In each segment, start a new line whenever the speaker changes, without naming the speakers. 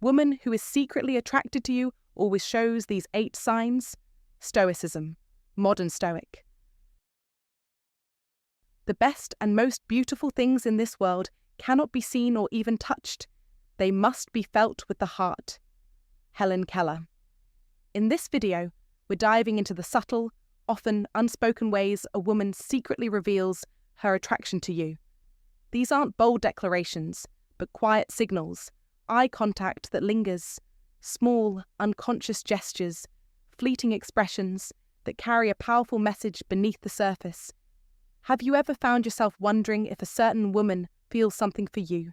woman who is secretly attracted to you always shows these 8 signs. Stoicism, modern Stoic. The best and most beautiful things in this world cannot be seen or even touched. They must be felt with the heart. Helen Keller. In this video, we're diving into the subtle, often unspoken ways a woman secretly reveals her attraction to you. These aren't bold declarations, but quiet signals, eye contact that lingers, small, unconscious gestures, fleeting expressions that carry a powerful message beneath the surface. Have you ever found yourself wondering if a certain woman feels something for you,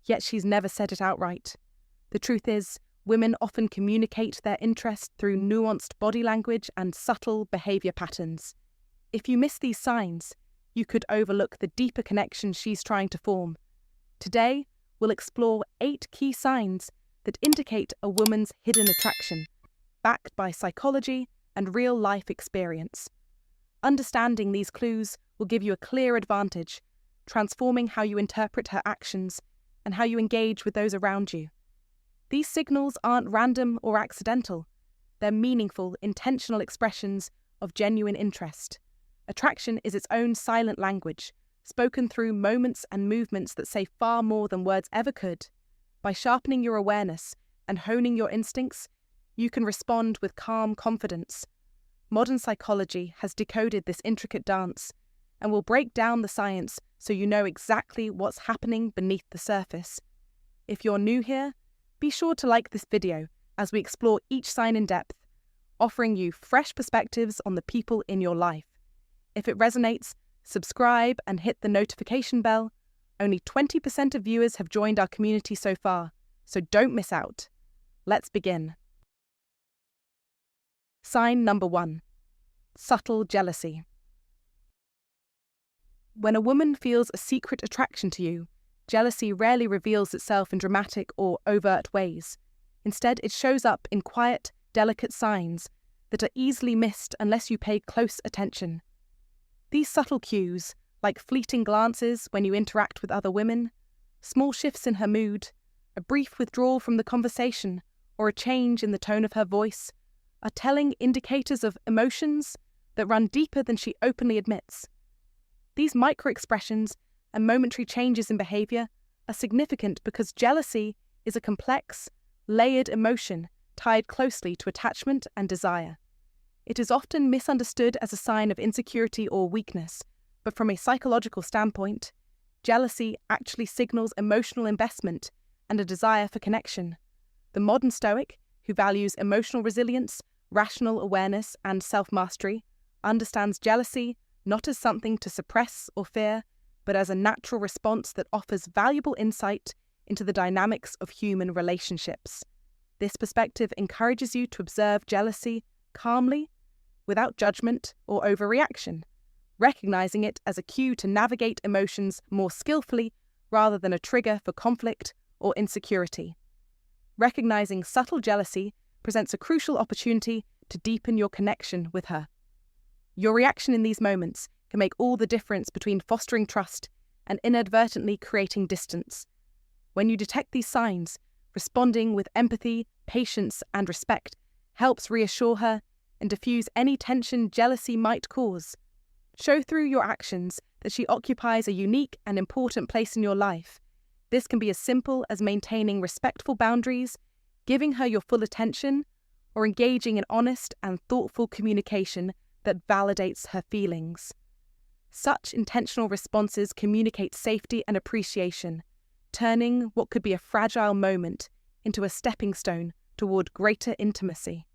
yet she's never said it outright? The truth is, women often communicate their interest through nuanced body language and subtle behavior patterns. If you miss these signs, you could overlook the deeper connection she's trying to form. Today, we'll explore 8 key signs that indicate a woman's hidden attraction, backed by psychology and real-life experience. Understanding these clues will give you a clear advantage, transforming how you interpret her actions and how you engage with those around you. These signals aren't random or accidental. They're meaningful, intentional expressions of genuine interest. Attraction is its own silent language, spoken through moments and movements that say far more than words ever could. By sharpening your awareness and honing your instincts, you can respond with calm confidence. Modern psychology has decoded this intricate dance and will break down the science so you know exactly what's happening beneath the surface. If you're new here, be sure to like this video as we explore each sign in depth, offering you fresh perspectives on the people in your life. If it resonates, subscribe and hit the notification bell. Only 20% of viewers have joined our community so far, so don't miss out. Let's begin. Sign number 1. Subtle jealousy. When a woman feels a secret attraction to you, jealousy rarely reveals itself in dramatic or overt ways. Instead, it shows up in quiet, delicate signs that are easily missed unless you pay close attention. These subtle cues, like fleeting glances when you interact with other women, small shifts in her mood, a brief withdrawal from the conversation, or a change in the tone of her voice, are telling indicators of emotions that run deeper than she openly admits. These micro-expressions and momentary changes in behavior are significant because jealousy is a complex, layered emotion tied closely to attachment and desire. It is often misunderstood as a sign of insecurity or weakness, but from a psychological standpoint, jealousy actually signals emotional investment and a desire for connection. The modern Stoic, who values emotional resilience, rational awareness, and self-mastery, understands jealousy not as something to suppress or fear, but as a natural response that offers valuable insight into the dynamics of human relationships. This perspective encourages you to observe jealousy calmly, without judgment or overreaction, recognizing it as a cue to navigate emotions more skillfully rather than a trigger for conflict or insecurity. Recognizing subtle jealousy presents a crucial opportunity to deepen your connection with her. Your reaction in these moments can make all the difference between fostering trust and inadvertently creating distance. When you detect these signs, responding with empathy, patience, and respect helps reassure her and diffuse any tension jealousy might cause. Show through your actions that she occupies a unique and important place in your life. This can be as simple as maintaining respectful boundaries, giving her your full attention, or engaging in honest and thoughtful communication that validates her feelings. Such intentional responses communicate safety and appreciation, turning what could be a fragile moment into a stepping stone toward greater intimacy.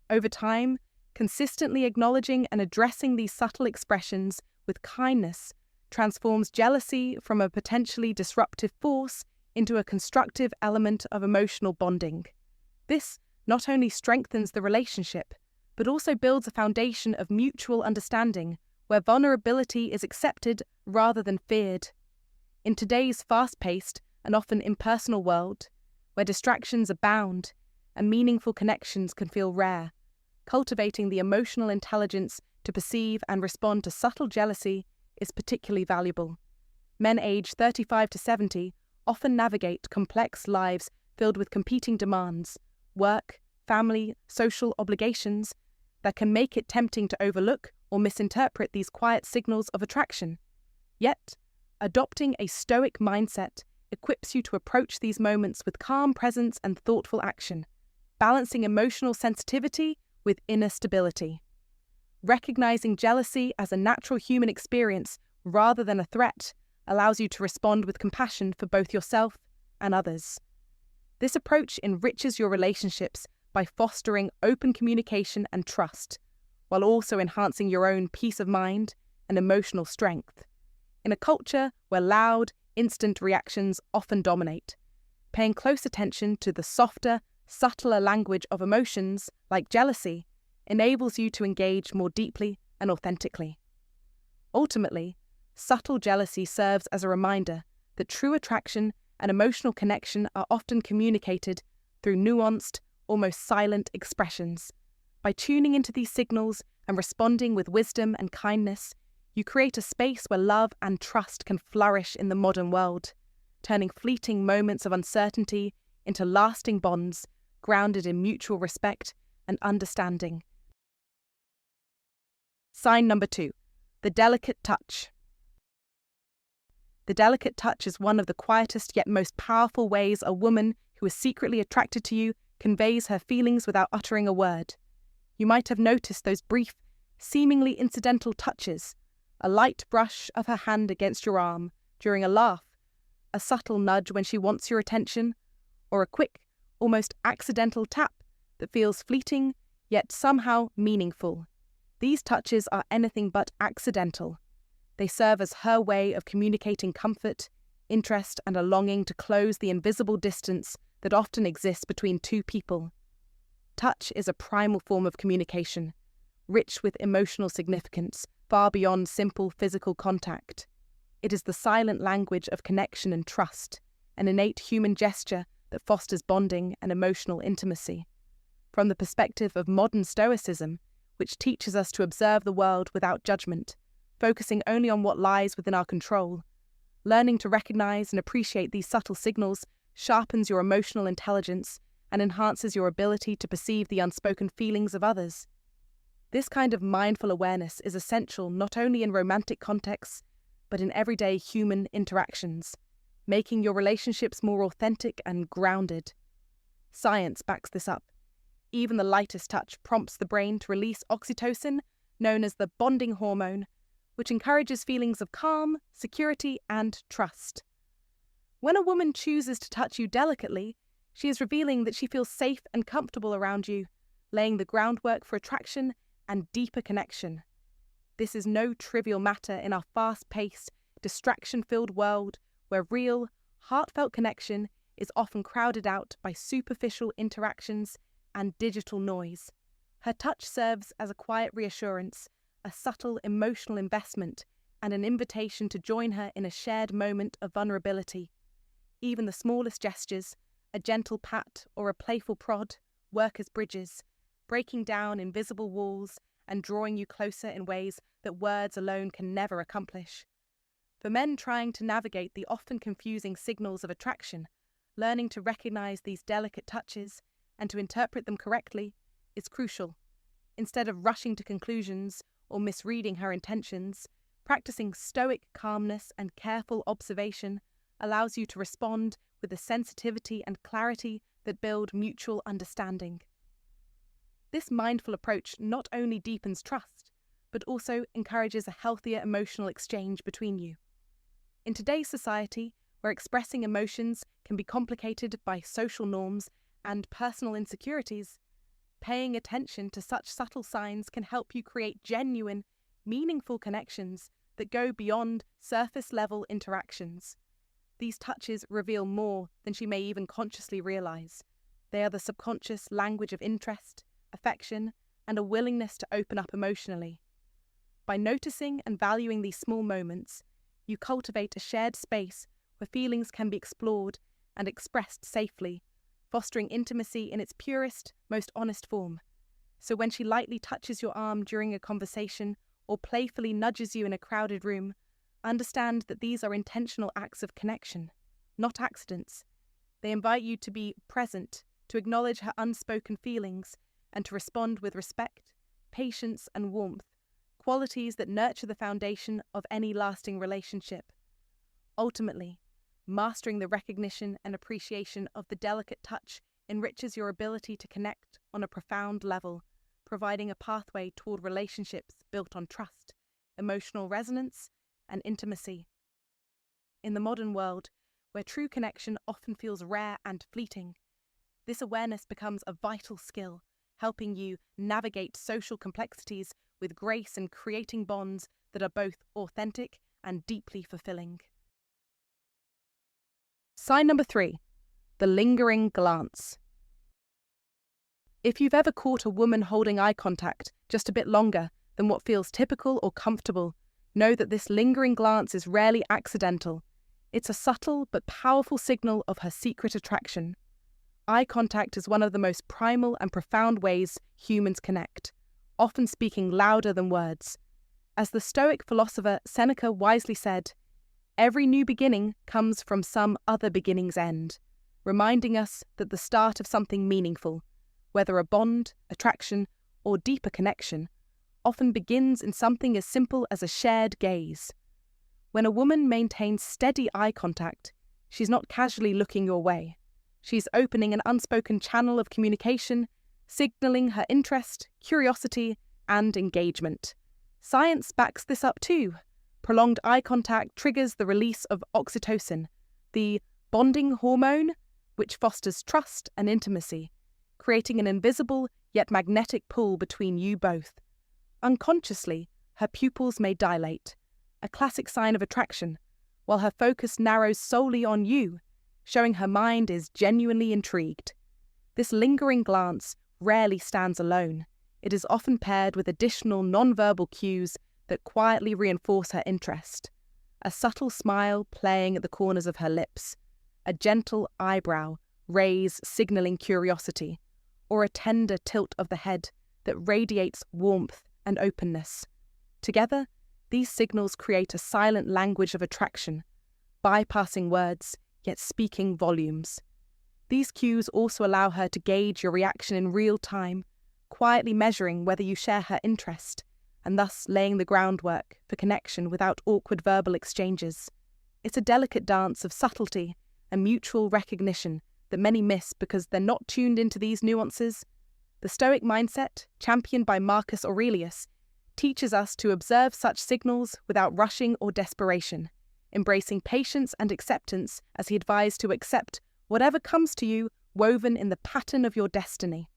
Over time, consistently acknowledging and addressing these subtle expressions with kindness transforms jealousy from a potentially disruptive force into a constructive element of emotional bonding. This not only strengthens the relationship, but also builds a foundation of mutual understanding where vulnerability is accepted rather than feared. In today's fast-paced and often impersonal world, where distractions abound and meaningful connections can feel rare, cultivating the emotional intelligence to perceive and respond to subtle jealousy is particularly valuable. Men aged 35 to 70 often navigate complex lives filled with competing demands, work, family, social obligations, that can make it tempting to overlook or misinterpret these quiet signals of attraction. Yet, adopting a Stoic mindset equips you to approach these moments with calm presence and thoughtful action, balancing emotional sensitivity with inner stability. Recognizing jealousy as a natural human experience rather than a threat allows you to respond with compassion for both yourself and others. This approach enriches your relationships by fostering open communication and trust, while also enhancing your own peace of mind and emotional strength. In a culture where loud, instant reactions often dominate, paying close attention to the softer, subtler language of emotions, like jealousy, enables you to engage more deeply and authentically. Ultimately, subtle jealousy serves as a reminder that true attraction and emotional connection are often communicated through nuanced, almost silent expressions. By tuning into these signals and responding with wisdom and kindness, you create a space where love and trust can flourish in the modern world, turning fleeting moments of uncertainty into lasting bonds grounded in mutual respect and understanding. Sign number 2, the delicate touch. The delicate touch is one of the quietest yet most powerful ways a woman who is secretly attracted to you conveys her feelings without uttering a word. You might have noticed those brief, seemingly incidental touches, a light brush of her hand against your arm during a laugh, a subtle nudge when she wants your attention, or a quick, almost accidental tap that feels fleeting yet somehow meaningful. These touches are anything but accidental. They serve as her way of communicating comfort, interest, and a longing to close the invisible distance that often exists between two people. Touch is a primal form of communication, rich with emotional significance, far beyond simple physical contact. It is the silent language of connection and trust, an innate human gesture that fosters bonding and emotional intimacy. From the perspective of modern Stoicism, which teaches us to observe the world without judgment, focusing only on what lies within our control, learning to recognize and appreciate these subtle signals sharpens your emotional intelligence and enhances your ability to perceive the unspoken feelings of others. This kind of mindful awareness is essential not only in romantic contexts, but in everyday human interactions, making your relationships more authentic and grounded. Science backs this up. Even the lightest touch prompts the brain to release oxytocin, known as the bonding hormone, which encourages feelings of calm, security, and trust. When a woman chooses to touch you delicately, she is revealing that she feels safe and comfortable around you, laying the groundwork for attraction and deeper connection. This is no trivial matter in our fast-paced, distraction-filled world where real, heartfelt connection is often crowded out by superficial interactions and digital noise. Her touch serves as a quiet reassurance, a subtle emotional investment, and an invitation to join her in a shared moment of vulnerability. Even the smallest gestures, a gentle pat or a playful prod, work as bridges, breaking down invisible walls and drawing you closer in ways that words alone can never accomplish. For men trying to navigate the often confusing signals of attraction, learning to recognize these delicate touches and to interpret them correctly is crucial. Instead of rushing to conclusions or misreading her intentions, practicing stoic calmness and careful observation allows you to respond with the sensitivity and clarity that build mutual understanding. This mindful approach not only deepens trust, but also encourages a healthier emotional exchange between you. In today's society, where expressing emotions can be complicated by social norms and personal insecurities, paying attention to such subtle signs can help you create genuine, meaningful connections that go beyond surface-level interactions. These touches reveal more than she may even consciously realize. They are the subconscious language of interest, affection, and a willingness to open up emotionally. By noticing and valuing these small moments, you cultivate a shared space where feelings can be explored and expressed safely, fostering intimacy in its purest, most honest form. So when she lightly touches your arm during a conversation or playfully nudges you in a crowded room, understand that these are intentional acts of connection, not accidents. They invite you to be present, to acknowledge her unspoken feelings, and to respond with respect, patience, and warmth, qualities that nurture the foundation of any lasting relationship. Ultimately, mastering the recognition and appreciation of the delicate touch enriches your ability to connect on a profound level, providing a pathway toward relationships built on trust, emotional resonance, and intimacy. In the modern world, where true connection often feels rare and fleeting, this awareness becomes a vital skill, helping you navigate social complexities with grace and creating bonds that are both authentic and deeply fulfilling. Sign number 3, the lingering glance. If you've ever caught a woman holding eye contact just a bit longer than what feels typical or comfortable, know that this lingering glance is rarely accidental. It's a subtle but powerful signal of her secret attraction. Eye contact is one of the most primal and profound ways humans connect, often speaking louder than words. As the Stoic philosopher Seneca wisely said, "Every new beginning comes from some other beginning's end," reminding us that the start of something meaningful, whether a bond, attraction, or deeper connection, often begins in something as simple as a shared gaze. When a woman maintains steady eye contact, she's not casually looking your way. She's opening an unspoken channel of communication, signaling her interest, curiosity, and engagement. Science backs this up too. Prolonged eye contact triggers the release of oxytocin, the bonding hormone, which fosters trust and intimacy, creating an invisible yet magnetic pull between you both. Unconsciously, her pupils may dilate, a classic sign of attraction, while her focus narrows solely on you, showing her mind is genuinely intrigued. This lingering glance rarely stands alone. It is often paired with additional nonverbal cues that quietly reinforce her interest. A subtle smile playing at the corners of her lips, a gentle eyebrow raise signaling curiosity, or a tender tilt of the head that radiates warmth and openness. Together, these signals create a silent language of attraction, bypassing words, yet speaking volumes. These cues also allow her to gauge your reaction in real time, quietly measuring whether you share her interest, and thus laying the groundwork for connection without awkward verbal exchanges. It's a delicate dance of subtlety and mutual recognition that many miss because they're not tuned into these nuances. The Stoic mindset, championed by Marcus Aurelius, teaches us to observe such signals without rushing or desperation, embracing patience and acceptance as he advised to accept whatever comes to you woven in the pattern of your destiny.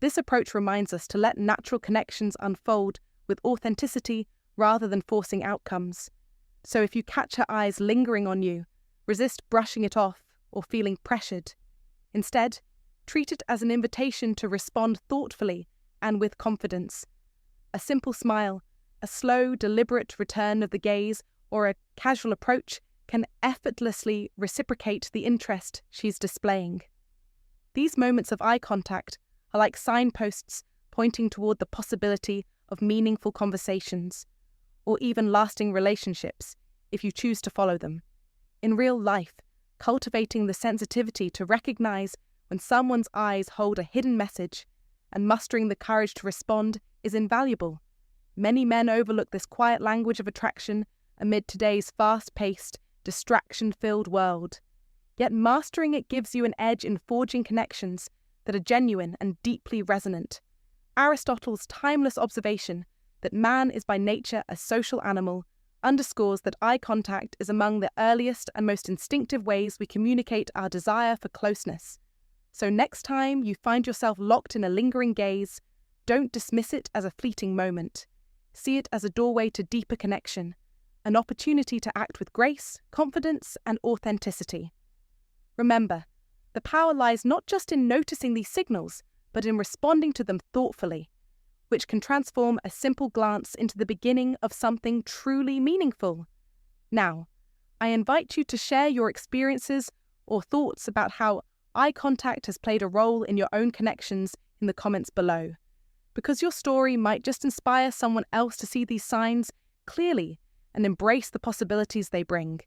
This approach reminds us to let natural connections unfold with authenticity rather than forcing outcomes. So if you catch her eyes lingering on you, resist brushing it off or feeling pressured. Instead, treat it as an invitation to respond thoughtfully and with confidence. A simple smile, a slow, deliberate return of the gaze, or a casual approach can effortlessly reciprocate the interest she's displaying. These moments of eye contact are like signposts pointing toward the possibility of meaningful conversations, or even lasting relationships, if you choose to follow them. In real life, cultivating the sensitivity to recognize when someone's eyes hold a hidden message and mustering the courage to respond is invaluable. Many men overlook this quiet language of attraction amid today's fast-paced, distraction-filled world. Yet mastering it gives you an edge in forging connections that are genuine and deeply resonant. Aristotle's timeless observation that man is by nature a social animal underscores that eye contact is among the earliest and most instinctive ways we communicate our desire for closeness. So next time you find yourself locked in a lingering gaze, don't dismiss it as a fleeting moment. See it as a doorway to deeper connection, an opportunity to act with grace, confidence, and authenticity. Remember, the power lies not just in noticing these signals, but in responding to them thoughtfully, which can transform a simple glance into the beginning of something truly meaningful. Now, I invite you to share your experiences or thoughts about how eye contact has played a role in your own connections in the comments below, because your story might just inspire someone else to see these signs clearly and embrace the possibilities they bring.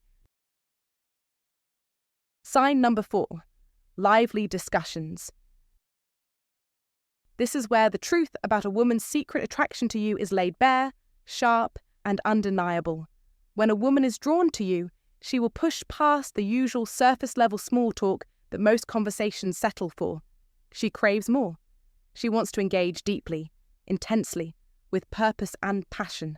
Sign number 4. Lively discussions. This is where the truth about a woman's secret attraction to you is laid bare, sharp, and undeniable. When a woman is drawn to you, she will push past the usual surface-level small talk that most conversations settle for. She craves more. She wants to engage deeply, intensely, with purpose and passion.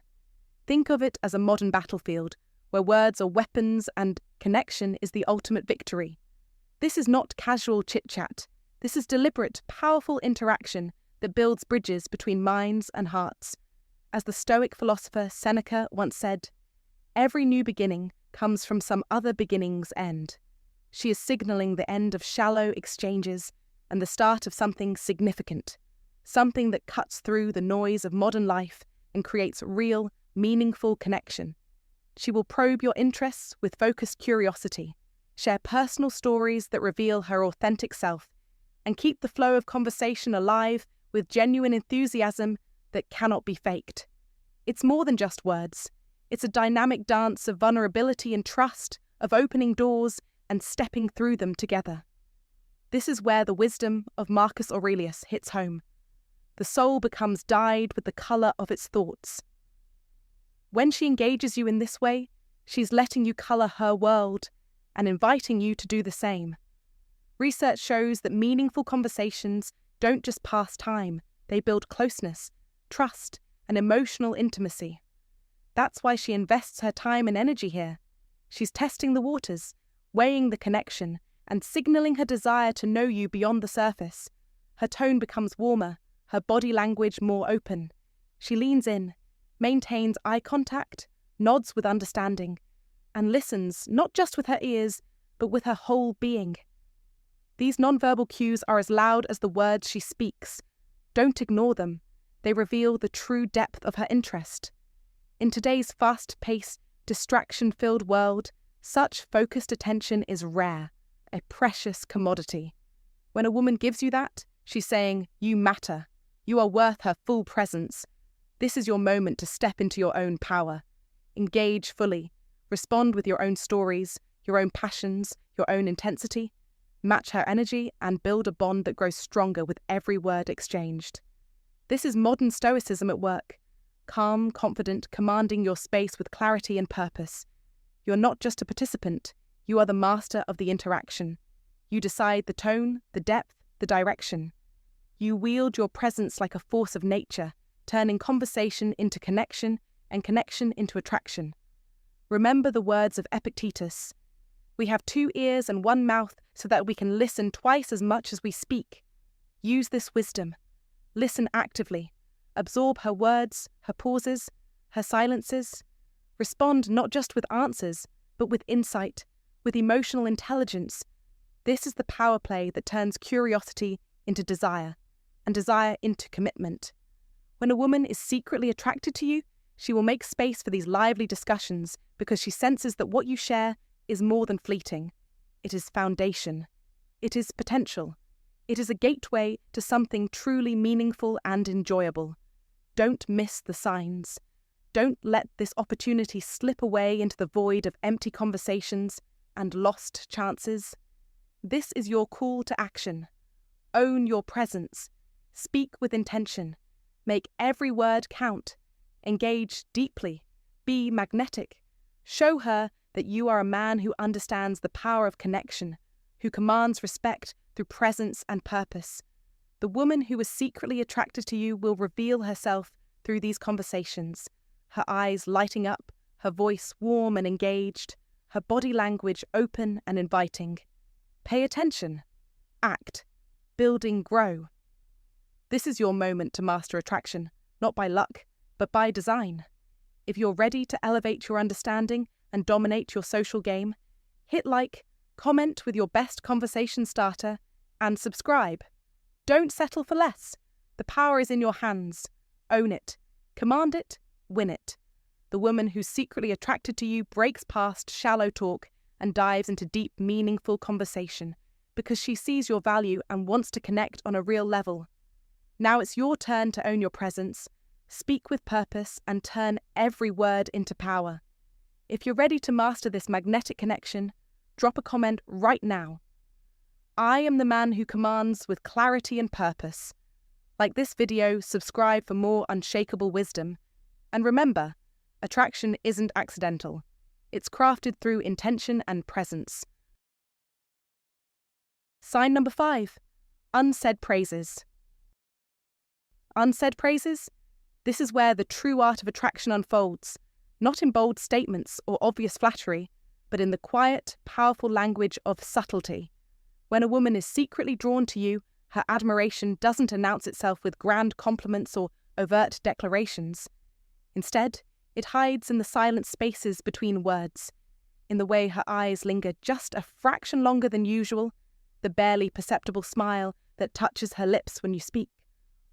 Think of it as a modern battlefield, where words are weapons and connection is the ultimate victory. This is not casual chit-chat. This is deliberate, powerful interaction that builds bridges between minds and hearts. As the Stoic philosopher Seneca once said, "Every new beginning comes from some other beginning's end." She is signaling the end of shallow exchanges and the start of something significant, something that cuts through the noise of modern life and creates real, meaningful connection. She will probe your interests with focused curiosity, share personal stories that reveal her authentic self, and keep the flow of conversation alive with genuine enthusiasm that cannot be faked. It's more than just words. It's a dynamic dance of vulnerability and trust, of opening doors and stepping through them together. This is where the wisdom of Marcus Aurelius hits home. The soul becomes dyed with the colour of its thoughts. When she engages you in this way, she's letting you colour her world and inviting you to do the same. Research shows that meaningful conversations don't just pass time, they build closeness, trust, and emotional intimacy. That's why she invests her time and energy here. She's testing the waters, weighing the connection, and signalling her desire to know you beyond the surface. Her tone becomes warmer, her body language more open. She leans in, maintains eye contact, nods with understanding, and listens not just with her ears, but with her whole being. These nonverbal cues are as loud as the words she speaks. Don't ignore them. They reveal the true depth of her interest. In today's fast-paced, distraction-filled world, such focused attention is rare, a precious commodity. When a woman gives you that, she's saying, "You matter. You are worth her full presence." This is your moment to step into your own power. Engage fully. Respond with your own stories, your own passions, your own intensity. Match her energy and build a bond that grows stronger with every word exchanged. This is modern Stoicism at work. Calm, confident, commanding your space with clarity and purpose. You're not just a participant, you are the master of the interaction. You decide the tone, the depth, the direction. You wield your presence like a force of nature, turning conversation into connection and connection into attraction. Remember the words of Epictetus. We have 2 ears and 1 mouth so that we can listen twice as much as we speak. Use this wisdom. Listen actively. Absorb her words, her pauses, her silences. Respond not just with answers, but with insight, with emotional intelligence. This is the power play that turns curiosity into desire, and desire into commitment. When a woman is secretly attracted to you, she will make space for these lively discussions because she senses that what you share is more than fleeting. It is foundation. It is potential. It is a gateway to something truly meaningful and enjoyable. Don't miss the signs. Don't let this opportunity slip away into the void of empty conversations and lost chances. This is your call to action. Own your presence. Speak with intention. Make every word count. Engage deeply. Be magnetic. Show her that you are a man who understands the power of connection, who commands respect through presence and purpose. The woman who is secretly attracted to you will reveal herself through these conversations, her eyes lighting up, her voice warm and engaged, her body language open and inviting. Pay attention. Act. Building grow. This is your moment to master attraction, not by luck, but by design. If you're ready to elevate your understanding and dominate your social game, hit like, comment with your best conversation starter, and subscribe. Don't settle for less. The power is in your hands. Own it. Command it. Win it. The woman who's secretly attracted to you breaks past shallow talk and dives into deep, meaningful conversation because she sees your value and wants to connect on a real level. Now it's your turn to own your presence, speak with purpose, and turn every word into power. If you're ready to master this magnetic connection, drop a comment right now. I am the man who commands with clarity and purpose. Like this video, subscribe for more unshakable wisdom. And remember, attraction isn't accidental. It's crafted through intention and presence. Sign number 5. Unsaid praises. Unsaid praises? This is where the true art of attraction unfolds, not in bold statements or obvious flattery, but in the quiet, powerful language of subtlety. When a woman is secretly drawn to you, her admiration doesn't announce itself with grand compliments or overt declarations. Instead, it hides in the silent spaces between words, in the way her eyes linger just a fraction longer than usual, the barely perceptible smile that touches her lips when you speak,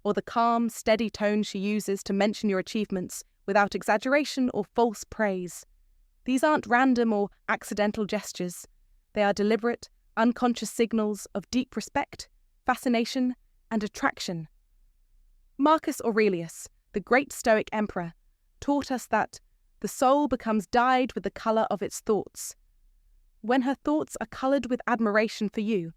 or the calm, steady tone she uses to mention your achievements without exaggeration or false praise. These aren't random or accidental gestures. They are deliberate, unconscious signals of deep respect, fascination, and attraction. Marcus Aurelius, the great Stoic emperor, taught us that the soul becomes dyed with the colour of its thoughts. When her thoughts are coloured with admiration for you,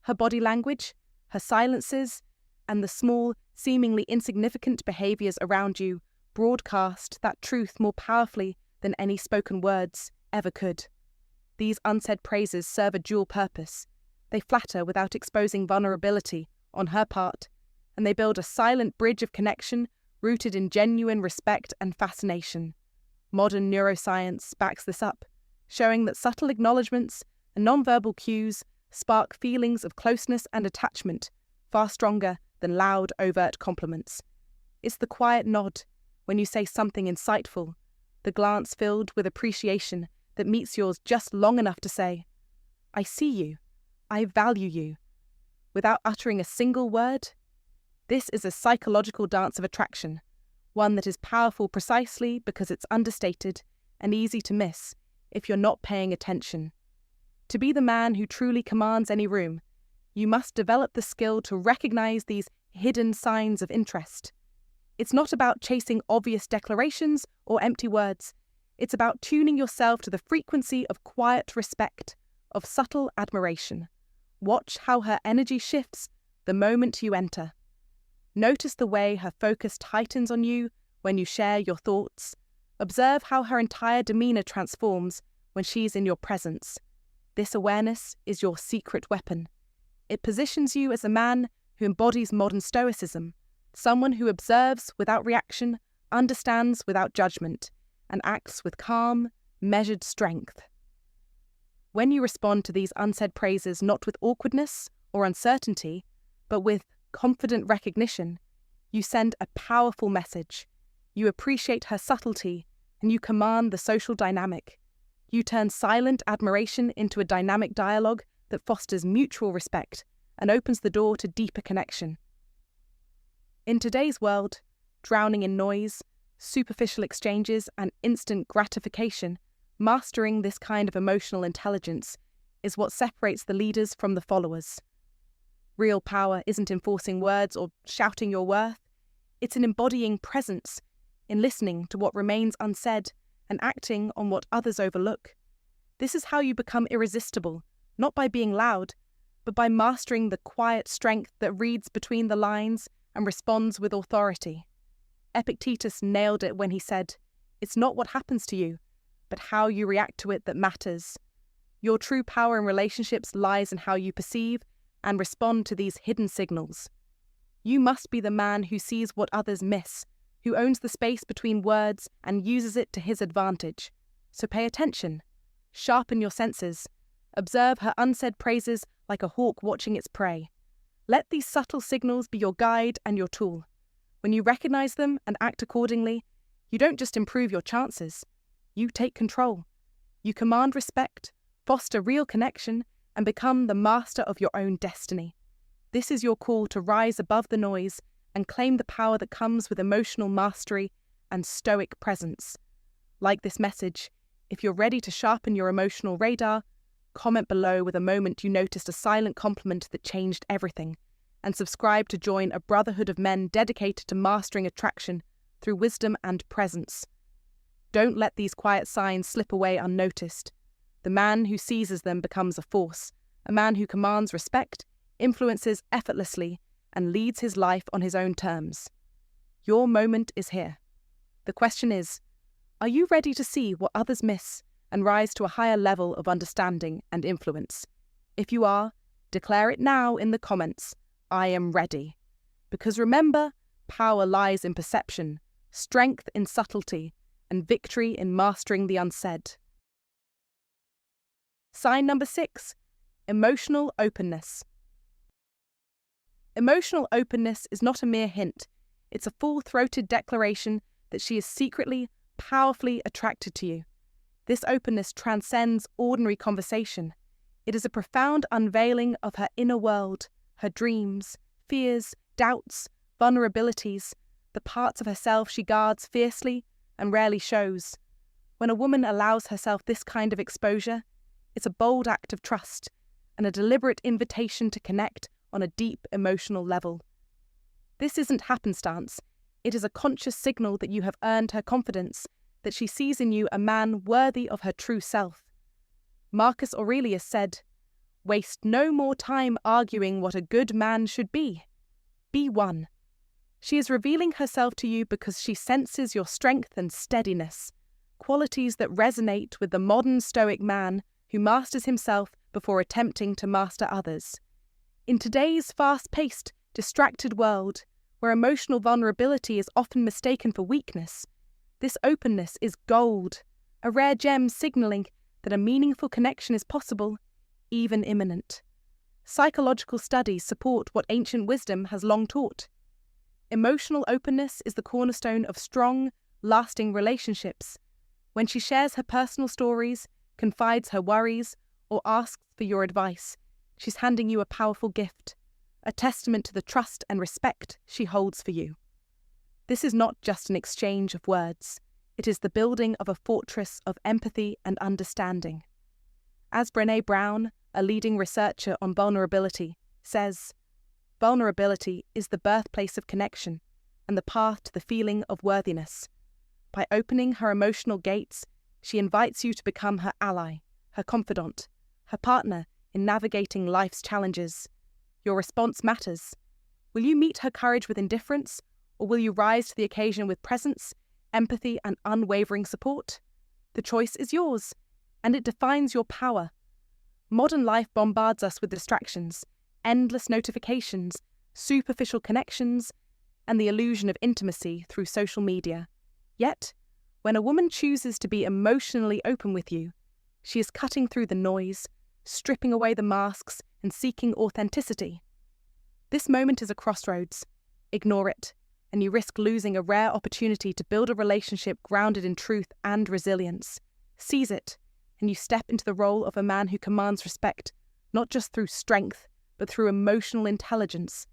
her body language, her silences, and the small, seemingly insignificant behaviours around you broadcast that truth more powerfully than any spoken words ever could. These unsaid praises serve a dual purpose. They flatter without exposing vulnerability on her part, and they build a silent bridge of connection rooted in genuine respect and fascination. Modern neuroscience backs this up, showing that subtle acknowledgements and nonverbal cues spark feelings of closeness and attachment far stronger than loud, overt compliments. It's the quiet nod when you say something insightful, the glance filled with appreciation that meets yours just long enough to say, "I see you, I value you," without uttering a single word. This is a psychological dance of attraction, one that is powerful precisely because it's understated and easy to miss if you're not paying attention. To be the man who truly commands any room, you must develop the skill to recognize these hidden signs of interest. It's not about chasing obvious declarations or empty words. It's about tuning yourself to the frequency of quiet respect, of subtle admiration. Watch how her energy shifts the moment you enter. Notice the way her focus tightens on you when you share your thoughts. Observe how her entire demeanour transforms when she's in your presence. This awareness is your secret weapon. It positions you as a man who embodies modern Stoicism, someone who observes without reaction, understands without judgment, and acts with calm, measured strength. When you respond to these unsaid praises not with awkwardness or uncertainty, but with confident recognition, you send a powerful message. You appreciate her subtlety, and you command the social dynamic. You turn silent admiration into a dynamic dialogue that fosters mutual respect and opens the door to deeper connection. In today's world, drowning in noise, superficial exchanges, and instant gratification, mastering this kind of emotional intelligence is what separates the leaders from the followers. Real power isn't enforcing words or shouting your worth. It's in embodying presence, in listening to what remains unsaid and acting on what others overlook. This is how you become irresistible, not by being loud, but by mastering the quiet strength that reads between the lines and responds with authority. Epictetus nailed it when he said, "It's not what happens to you, but how you react to it that matters." Your true power in relationships lies in how you perceive and respond to these hidden signals. You must be the man who sees what others miss, who owns the space between words and uses it to his advantage. So pay attention. Sharpen your senses. Observe her unsaid praises like a hawk watching its prey. Let these subtle signals be your guide and your tool. When you recognize them and act accordingly, you don't just improve your chances. You take control. You command respect, foster real connection, and become the master of your own destiny. This is your call to rise above the noise and claim the power that comes with emotional mastery and stoic presence. Like this message, if you're ready to sharpen your emotional radar, comment below with a moment you noticed a silent compliment that changed everything, and subscribe to join a brotherhood of men dedicated to mastering attraction through wisdom and presence. Don't let these quiet signs slip away unnoticed. The man who seizes them becomes a force, a man who commands respect, influences effortlessly, and leads his life on his own terms. Your moment is here. The question is, are you ready to see what others miss and rise to a higher level of understanding and influence? If you are, declare it now in the comments, I am ready. Because remember, power lies in perception, strength in subtlety, and victory in mastering the unsaid. Sign number 6, emotional openness. Emotional openness is not a mere hint. It's a full-throated declaration that she is secretly, powerfully attracted to you. This openness transcends ordinary conversation. It is a profound unveiling of her inner world, her dreams, fears, doubts, vulnerabilities, the parts of herself she guards fiercely and rarely shows. When a woman allows herself this kind of exposure, it's a bold act of trust and a deliberate invitation to connect on a deep emotional level. This isn't happenstance. It is a conscious signal that you have earned her confidence, that she sees in you a man worthy of her true self. Marcus Aurelius said, "Waste no more time arguing what a good man should be. Be one." She is revealing herself to you because she senses your strength and steadiness, qualities that resonate with the modern Stoic man who masters himself before attempting to master others. In today's fast-paced, distracted world, where emotional vulnerability is often mistaken for weakness, this openness is gold, a rare gem signalling that a meaningful connection is possible, even imminent. Psychological studies support what ancient wisdom has long taught. Emotional openness is the cornerstone of strong, lasting relationships. When she shares her personal stories, confides her worries, or asks for your advice, she's handing you a powerful gift, a testament to the trust and respect she holds for you. This is not just an exchange of words. It is the building of a fortress of empathy and understanding. As Brené Brown, a leading researcher on vulnerability, says, vulnerability is the birthplace of connection and the path to the feeling of worthiness. By opening her emotional gates, she invites you to become her ally, her confidant, her partner in navigating life's challenges. Your response matters. Will you meet her courage with indifference, or will you rise to the occasion with presence, empathy, and unwavering support? The choice is yours, and it defines your power. Modern life bombards us with distractions, endless notifications, superficial connections, and the illusion of intimacy through social media. Yet, when a woman chooses to be emotionally open with you, she is cutting through the noise, stripping away the masks, and seeking authenticity. This moment is a crossroads. Ignore it, and you risk losing a rare opportunity to build a relationship grounded in truth and resilience. Seize it, and you step into the role of a man who commands respect, not just through strength, but through emotional intelligence.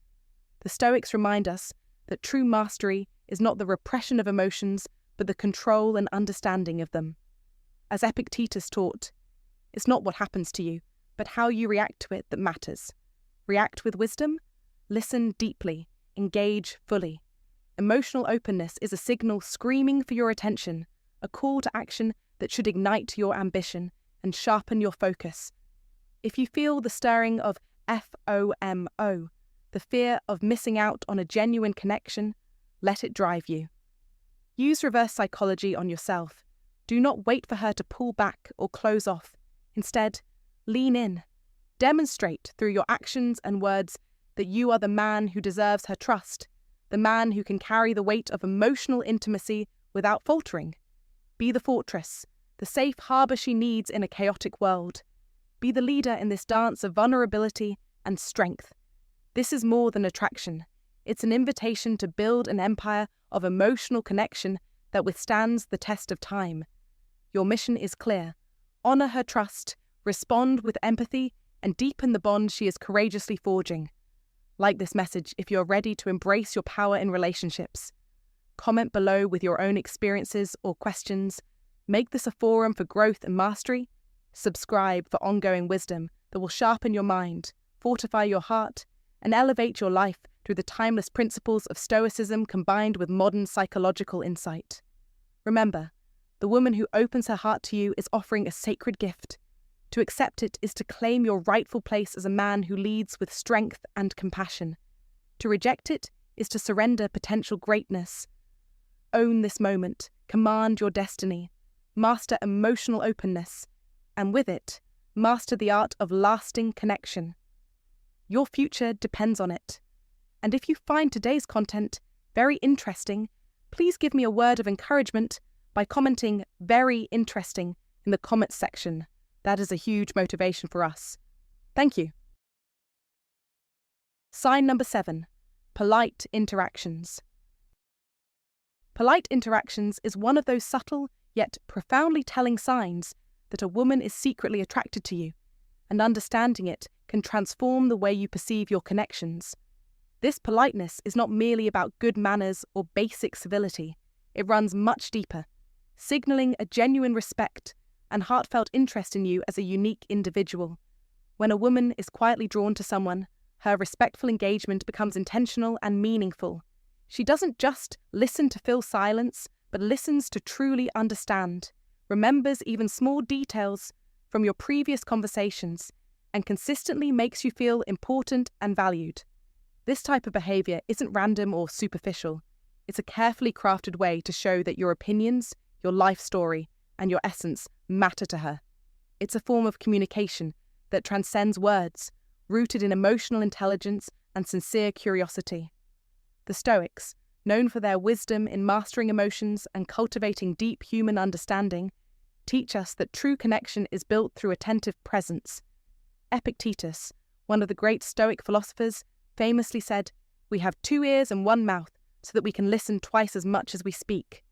The Stoics remind us that true mastery is not the repression of emotions, but the control and understanding of them. As Epictetus taught, it's not what happens to you, but how you react to it that matters. React with wisdom, listen deeply, engage fully. Emotional openness is a signal screaming for your attention, a call to action that should ignite your ambition and sharpen your focus. If you feel the stirring of FOMO, the fear of missing out on a genuine connection, let it drive you. Use reverse psychology on yourself. Do not wait for her to pull back or close off. Instead, lean in. Demonstrate through your actions and words that you are the man who deserves her trust, the man who can carry the weight of emotional intimacy without faltering. Be the fortress, the safe harbour she needs in a chaotic world. Be the leader in this dance of vulnerability and strength. This is more than attraction. It's an invitation to build an empire of emotional connection that withstands the test of time. Your mission is clear. Honour her trust, respond with empathy, and deepen the bond she is courageously forging. Like this message if you're ready to embrace your power in relationships. Comment below with your own experiences or questions. Make this a forum for growth and mastery. Subscribe for ongoing wisdom that will sharpen your mind, fortify your heart, and elevate your life through the timeless principles of Stoicism combined with modern psychological insight. Remember, the woman who opens her heart to you is offering a sacred gift, To accept it is to claim your rightful place as a man who leads with strength and compassion. To reject it is to surrender potential greatness. Own this moment, command your destiny, master emotional openness, and with it, master the art of lasting connection. Your future depends on it. And if you find today's content very interesting, please give me a word of encouragement by commenting "very interesting" in the comments section. That is a huge motivation for us. Thank you. Sign number 7. Polite interactions. Polite interactions is one of those subtle yet profoundly telling signs that a woman is secretly attracted to you, and understanding it can transform the way you perceive your connections. This politeness is not merely about good manners or basic civility. It runs much deeper, signalling a genuine respect and heartfelt interest in you as a unique individual. When a woman is quietly drawn to someone, her respectful engagement becomes intentional and meaningful. She doesn't just listen to fill silence, but listens to truly understand, remembers even small details from your previous conversations, and consistently makes you feel important and valued. This type of behavior isn't random or superficial. It's a carefully crafted way to show that your opinions, your life story, and your essence matter to her. It's a form of communication that transcends words, rooted in emotional intelligence and sincere curiosity. The Stoics, known for their wisdom in mastering emotions and cultivating deep human understanding, teach us that true connection is built through attentive presence. Epictetus, one of the great Stoic philosophers, famously said, "We have 2 ears and 1 mouth, so that we can listen twice as much as we speak."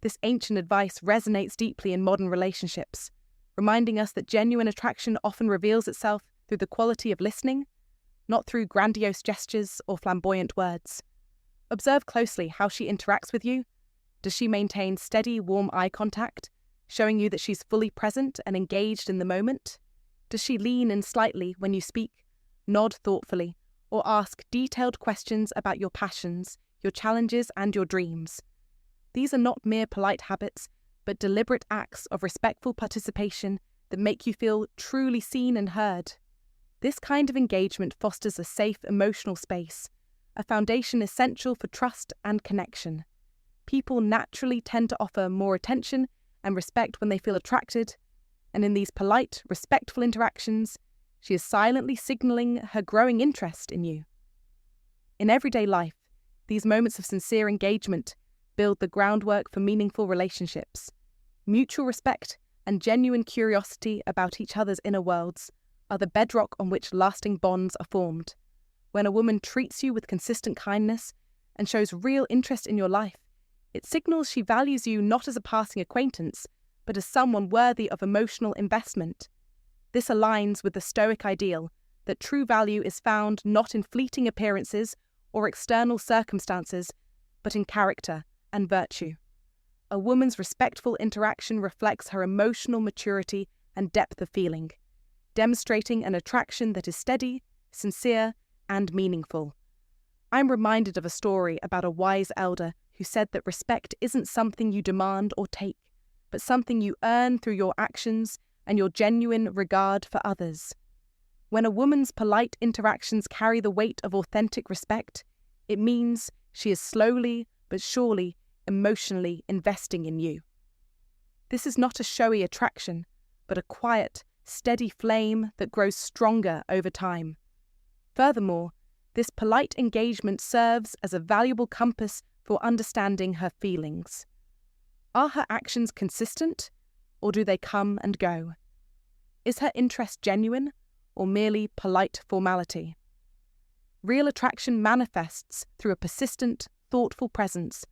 This ancient advice resonates deeply in modern relationships, reminding us that genuine attraction often reveals itself through the quality of listening, not through grandiose gestures or flamboyant words. Observe closely how she interacts with you. Does she maintain steady, warm eye contact, showing you that she's fully present and engaged in the moment? Does she lean in slightly when you speak, nod thoughtfully, or ask detailed questions about your passions, your challenges, and your dreams? These are not mere polite habits, but deliberate acts of respectful participation that make you feel truly seen and heard. This kind of engagement fosters a safe emotional space, a foundation essential for trust and connection. People naturally tend to offer more attention and respect when they feel attracted, and in these polite, respectful interactions, she is silently signaling her growing interest in you. In everyday life, these moments of sincere engagement build the groundwork for meaningful relationships. Mutual respect and genuine curiosity about each other's inner worlds are the bedrock on which lasting bonds are formed. When a woman treats you with consistent kindness and shows real interest in your life, it signals she values you not as a passing acquaintance, but as someone worthy of emotional investment. This aligns with the Stoic ideal that true value is found not in fleeting appearances or external circumstances, but in character and virtue. A woman's respectful interaction reflects her emotional maturity and depth of feeling, demonstrating an attraction that is steady, sincere, and meaningful. I'm reminded of a story about a wise elder who said that respect isn't something you demand or take, but something you earn through your actions and your genuine regard for others. When a woman's polite interactions carry the weight of authentic respect, it means she is slowly but surely emotionally investing in you. This is not a showy attraction, but a quiet, steady flame that grows stronger over time. Furthermore, this polite engagement serves as a valuable compass for understanding her feelings. Are her actions consistent, or do they come and go? Is her interest genuine, or merely polite formality? Real attraction manifests through a persistent, thoughtful presence,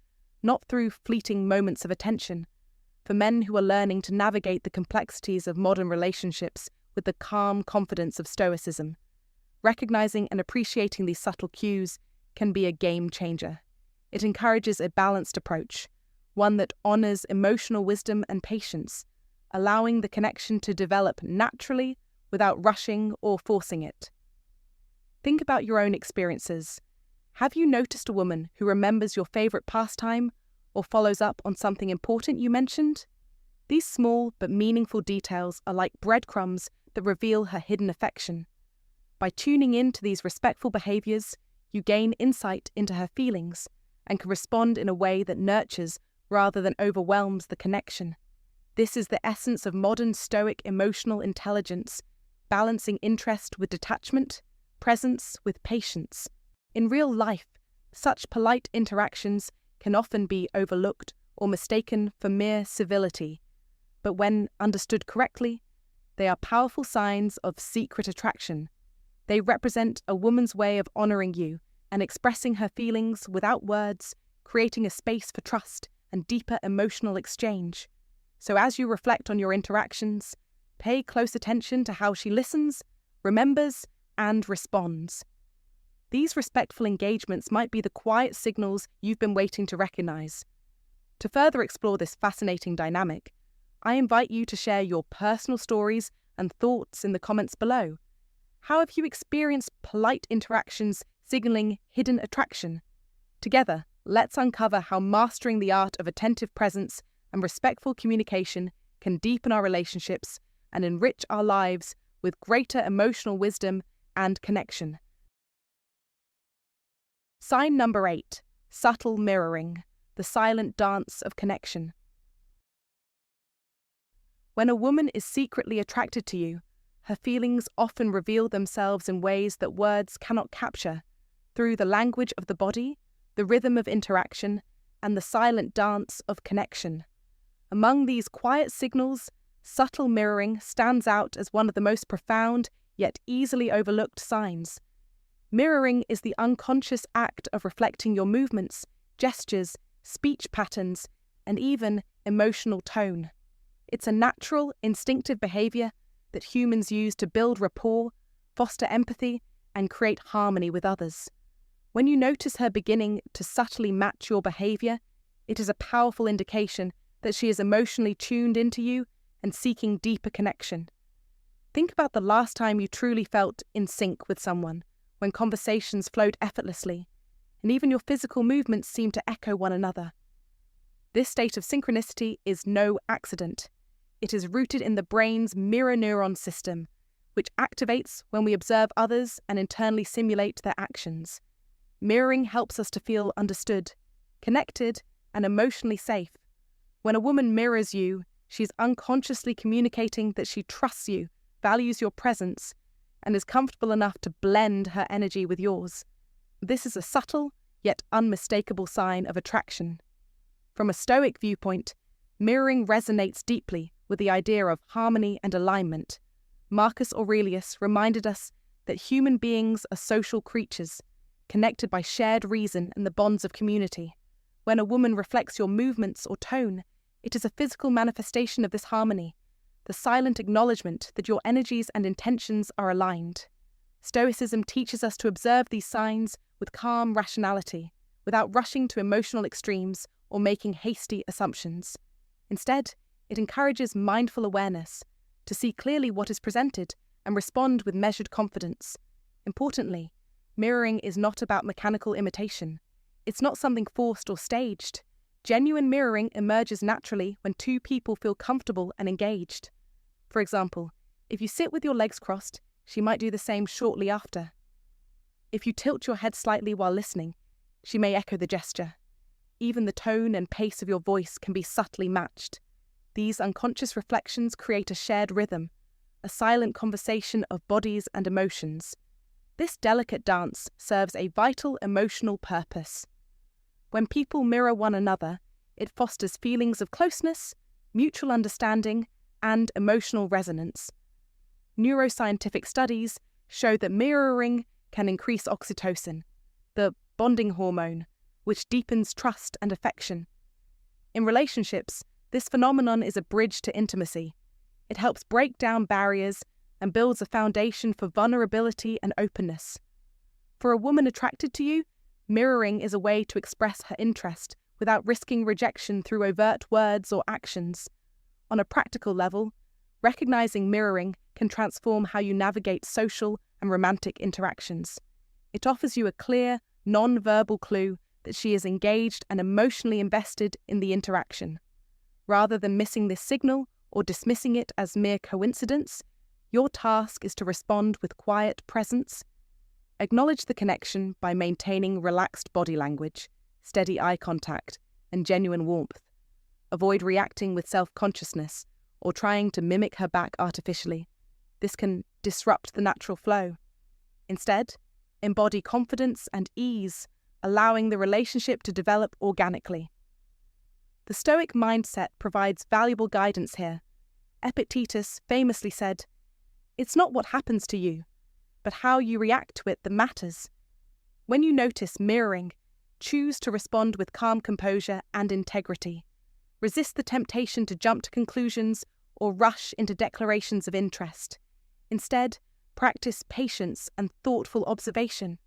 not through fleeting moments of attention. For men who are learning to navigate the complexities of modern relationships with the calm confidence of Stoicism, recognizing and appreciating these subtle cues can be a game changer. It encourages a balanced approach, one that honors emotional wisdom and patience, allowing the connection to develop naturally without rushing or forcing it. Think about your own experiences. Have you noticed a woman who remembers your favorite pastime or follows up on something important you mentioned? These small but meaningful details are like breadcrumbs that reveal her hidden affection. By tuning in to these respectful behaviors, you gain insight into her feelings and can respond in a way that nurtures rather than overwhelms the connection. This is the essence of modern Stoic emotional intelligence, balancing interest with detachment, presence with patience. In real life, such polite interactions can often be overlooked or mistaken for mere civility, but when understood correctly, they are powerful signs of secret attraction. They represent a woman's way of honoring you and expressing her feelings without words, creating a space for trust and deeper emotional exchange. So as you reflect on your interactions, pay close attention to how she listens, remembers, and responds. These respectful engagements might be the quiet signals you've been waiting to recognize. To further explore this fascinating dynamic, I invite you to share your personal stories and thoughts in the comments below. How have you experienced polite interactions signaling hidden attraction? Together, let's uncover how mastering the art of attentive presence and respectful communication can deepen our relationships and enrich our lives with greater emotional wisdom and connection. Sign number 8, subtle mirroring, the silent dance of connection. When a woman is secretly attracted to you, her feelings often reveal themselves in ways that words cannot capture, through the language of the body, the rhythm of interaction, and the silent dance of connection. Among these quiet signals, subtle mirroring stands out as one of the most profound yet easily overlooked signs. Mirroring is the unconscious act of reflecting your movements, gestures, speech patterns, and even emotional tone. It's a natural, instinctive behavior that humans use to build rapport, foster empathy, and create harmony with others. When you notice her beginning to subtly match your behavior, it is a powerful indication that she is emotionally tuned into you and seeking deeper connection. Think about the last time you truly felt in sync with someone, when conversations flowed effortlessly, and even your physical movements seemed to echo one another. This state of synchronicity is no accident. It is rooted in the brain's mirror neuron system, which activates when we observe others and internally simulate their actions. Mirroring helps us to feel understood, connected, and emotionally safe. When a woman mirrors you, she is unconsciously communicating that she trusts you, values your presence, and is comfortable enough to blend her energy with yours. This is a subtle, yet unmistakable sign of attraction. From a Stoic viewpoint, mirroring resonates deeply with the idea of harmony and alignment. Marcus Aurelius reminded us that human beings are social creatures, connected by shared reason and the bonds of community. When a woman reflects your movements or tone, it is a physical manifestation of this harmony, the silent acknowledgement that your energies and intentions are aligned. Stoicism teaches us to observe these signs with calm rationality, without rushing to emotional extremes or making hasty assumptions. Instead, it encourages mindful awareness, to see clearly what is presented and respond with measured confidence. Importantly, mirroring is not about mechanical imitation. It's not something forced or staged. Genuine mirroring emerges naturally when two people feel comfortable and engaged. For example, if you sit with your legs crossed, she might do the same shortly after. If you tilt your head slightly while listening, she may echo the gesture. Even the tone and pace of your voice can be subtly matched. These unconscious reflections create a shared rhythm, a silent conversation of bodies and emotions. This delicate dance serves a vital emotional purpose. When people mirror one another, it fosters feelings of closeness, mutual understanding, and emotional resonance. Neuroscientific studies show that mirroring can increase oxytocin, the bonding hormone, which deepens trust and affection. In relationships, this phenomenon is a bridge to intimacy. It helps break down barriers and builds a foundation for vulnerability and openness. For a woman attracted to you, mirroring is a way to express her interest without risking rejection through overt words or actions. On a practical level, recognizing mirroring can transform how you navigate social and romantic interactions. It offers you a clear, non-verbal clue that she is engaged and emotionally invested in the interaction. Rather than missing this signal or dismissing it as mere coincidence, your task is to respond with quiet presence. Acknowledge the connection by maintaining relaxed body language, steady eye contact, and genuine warmth. Avoid reacting with self-consciousness or trying to mimic her back artificially. This can disrupt the natural flow. Instead, embody confidence and ease, allowing the relationship to develop organically. The Stoic mindset provides valuable guidance here. Epictetus famously said, "It's not what happens to you, but how you react to it that matters." When you notice mirroring, choose to respond with calm composure and integrity. Resist the temptation to jump to conclusions or rush into declarations of interest. Instead, practice patience and thoughtful observation.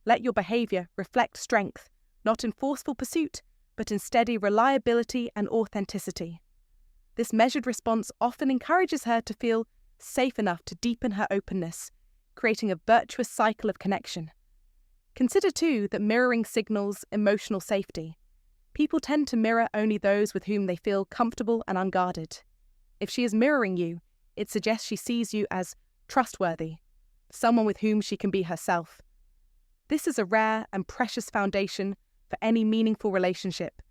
Let your behavior reflect strength, not in forceful pursuit, but in steady reliability and authenticity. This measured response often encourages her to feel safe enough to deepen her openness, creating a virtuous cycle of connection. Consider too that mirroring signals emotional safety. People tend to mirror only those with whom they feel comfortable and unguarded. If she is mirroring you, it suggests she sees you as trustworthy, someone with whom she can be herself. This is a rare and precious foundation for any meaningful relationship,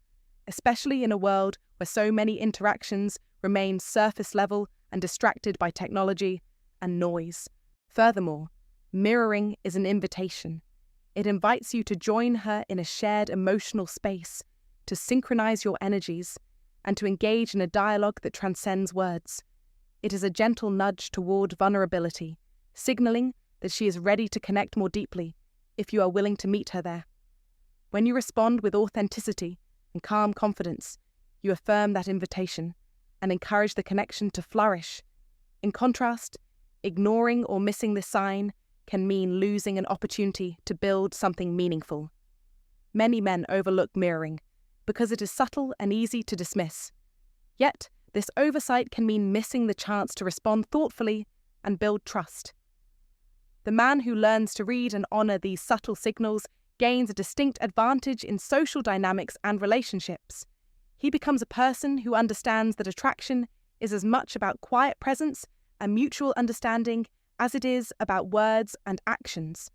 especially in a world where so many interactions remain surface level and distracted by technology and noise. Furthermore, mirroring is an invitation. It invites you to join her in a shared emotional space, to synchronize your energies, and to engage in a dialogue that transcends words. It is a gentle nudge toward vulnerability, signaling that she is ready to connect more deeply if you are willing to meet her there. When you respond with authenticity and calm confidence, you affirm that invitation and encourage the connection to flourish. In contrast, ignoring or missing this sign can mean losing an opportunity to build something meaningful. Many men overlook mirroring because it is subtle and easy to dismiss. Yet, this oversight can mean missing the chance to respond thoughtfully and build trust. The man who learns to read and honor these subtle signals gains a distinct advantage in social dynamics and relationships. He becomes a person who understands that attraction is as much about quiet presence and mutual understanding as it is about words and actions.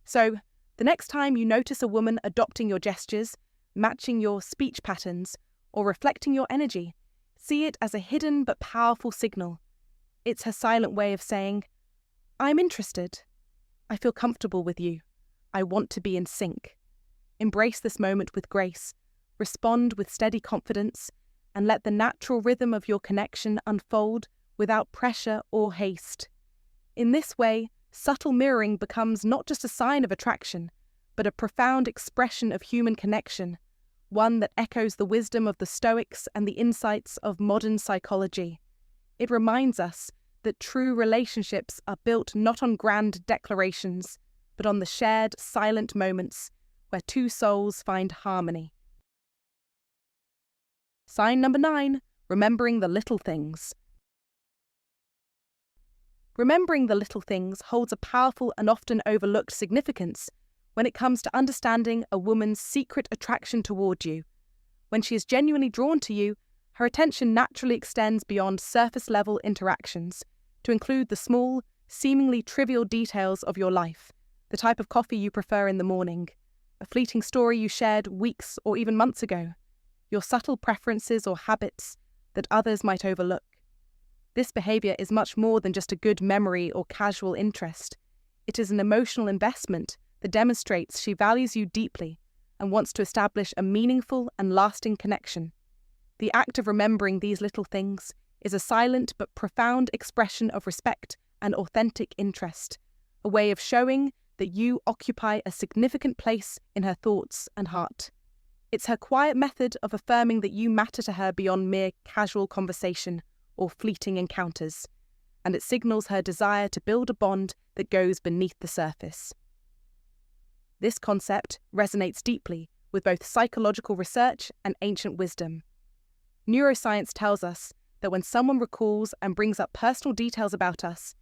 So, the next time you notice a woman adopting your gestures, matching your speech patterns, or reflecting your energy, see it as a hidden but powerful signal. It's her silent way of saying, "I'm interested. I feel comfortable with you. I want to be in sync." Embrace this moment with grace, respond with steady confidence, and let the natural rhythm of your connection unfold without pressure or haste. In this way, subtle mirroring becomes not just a sign of attraction, but a profound expression of human connection, one that echoes the wisdom of the Stoics and the insights of modern psychology. It reminds us that true relationships are built not on grand declarations, but on the shared, silent moments where two souls find harmony. Sign number 9, remembering the little things. Remembering the little things holds a powerful and often overlooked significance when it comes to understanding a woman's secret attraction toward you. When she is genuinely drawn to you, her attention naturally extends beyond surface-level interactions to include the small, seemingly trivial details of your life, the type of coffee you prefer in the morning, a fleeting story you shared weeks or even months ago, your subtle preferences or habits that others might overlook. This behavior is much more than just a good memory or casual interest. It is an emotional investment that demonstrates she values you deeply and wants to establish a meaningful and lasting connection. The act of remembering these little things is a silent but profound expression of respect and authentic interest, a way of showing that you occupy a significant place in her thoughts and heart. It's her quiet method of affirming that you matter to her beyond mere casual conversation or fleeting encounters, and it signals her desire to build a bond that goes beneath the surface. This concept resonates deeply with both psychological research and ancient wisdom. Neuroscience tells us that when someone recalls and brings up personal details about us,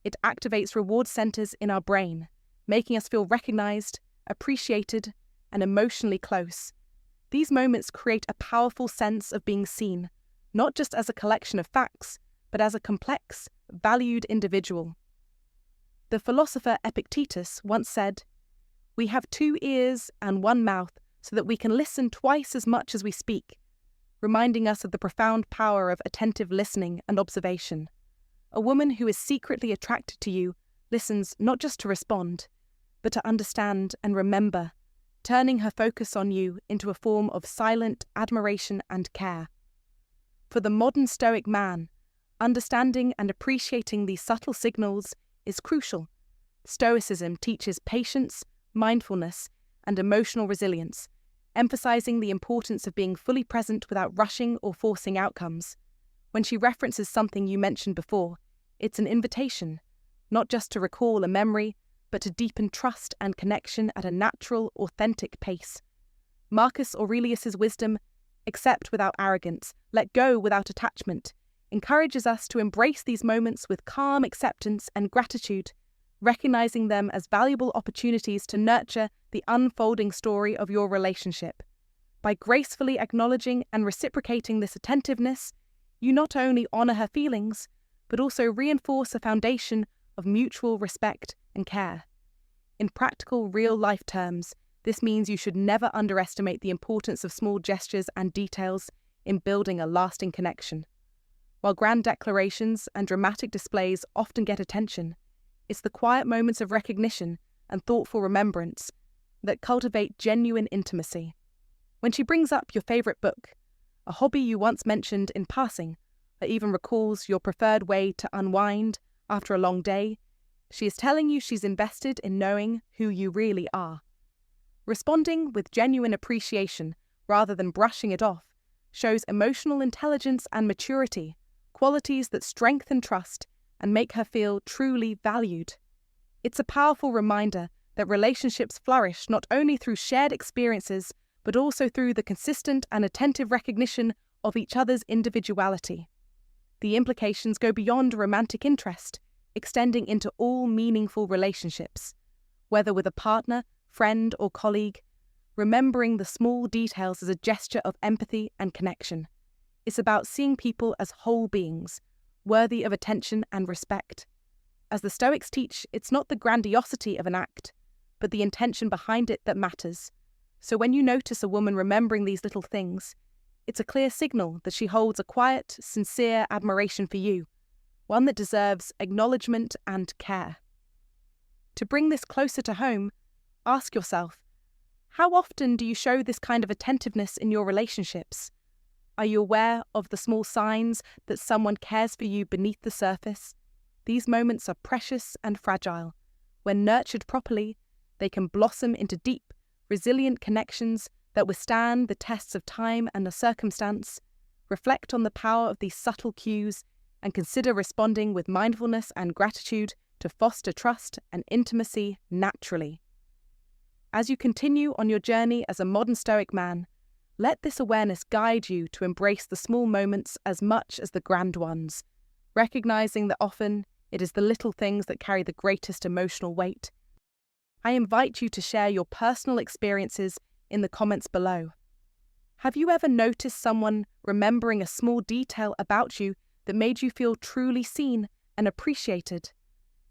it activates reward centers in our brain, making us feel recognized, appreciated, and emotionally close. These moments create a powerful sense of being seen, not just as a collection of facts, but as a complex, valued individual. The philosopher Epictetus once said, "We have 2 ears and 1 mouth so that we can listen twice as much as we speak," reminding us of the profound power of attentive listening and observation. A woman who is secretly attracted to you listens not just to respond, but to understand and remember, turning her focus on you into a form of silent admiration and care. For the modern Stoic man, understanding and appreciating these subtle signals is crucial. Stoicism teaches patience, mindfulness, and emotional resilience, emphasizing the importance of being fully present without rushing or forcing outcomes. When she references something you mentioned before, it's an invitation, not just to recall a memory, but to deepen trust and connection at a natural, authentic pace. Marcus Aurelius's wisdom, accept without arrogance, let go without attachment, encourages us to embrace these moments with calm acceptance and gratitude, recognizing them as valuable opportunities to nurture the unfolding story of your relationship. By gracefully acknowledging and reciprocating this attentiveness, you not only honor her feelings, but also reinforce a foundation of mutual respect and care. In practical, real-life terms, this means you should never underestimate the importance of small gestures and details in building a lasting connection. While grand declarations and dramatic displays often get attention, it's the quiet moments of recognition and thoughtful remembrance that cultivate genuine intimacy. When she brings up your favorite book, a hobby you once mentioned in passing, or even recalls your preferred way to unwind after a long day, she is telling you she's invested in knowing who you really are. Responding with genuine appreciation rather than brushing it off shows emotional intelligence and maturity, qualities that strengthen trust and make her feel truly valued. It's a powerful reminder that relationships flourish not only through shared experiences, but also through the consistent and attentive recognition of each other's individuality. The implications go beyond romantic interest, extending into all meaningful relationships. Whether with a partner, friend, or colleague, remembering the small details is a gesture of empathy and connection. It's about seeing people as whole beings, worthy of attention and respect. As the Stoics teach, it's not the grandiosity of an act, but the intention behind it that matters. So when you notice a woman remembering these little things, it's a clear signal that she holds a quiet, sincere admiration for you, one that deserves acknowledgement and care. To bring this closer to home, ask yourself, how often do you show this kind of attentiveness in your relationships? Are you aware of the small signs that someone cares for you beneath the surface? These moments are precious and fragile. When nurtured properly, they can blossom into deep, resilient connections that withstand the tests of time and the circumstance. Reflect on the power of these subtle cues and consider responding with mindfulness and gratitude to foster trust and intimacy naturally. As you continue on your journey as a modern Stoic man, let this awareness guide you to embrace the small moments as much as the grand ones, recognizing that often it is the little things that carry the greatest emotional weight. I invite you to share your personal experiences in the comments below. Have you ever noticed someone remembering a small detail about you that made you feel truly seen and appreciated?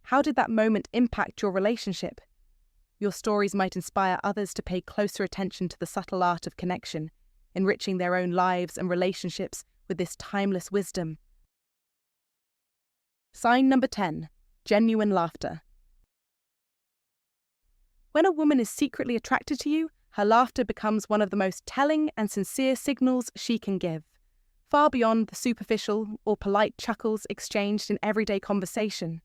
How did that moment impact your relationship? Your stories might inspire others to pay closer attention to the subtle art of connection, enriching their own lives and relationships with this timeless wisdom. Sign number 10. Genuine laughter. When a woman is secretly attracted to you, her laughter becomes one of the most telling and sincere signals she can give, far beyond the superficial or polite chuckles exchanged in everyday conversation.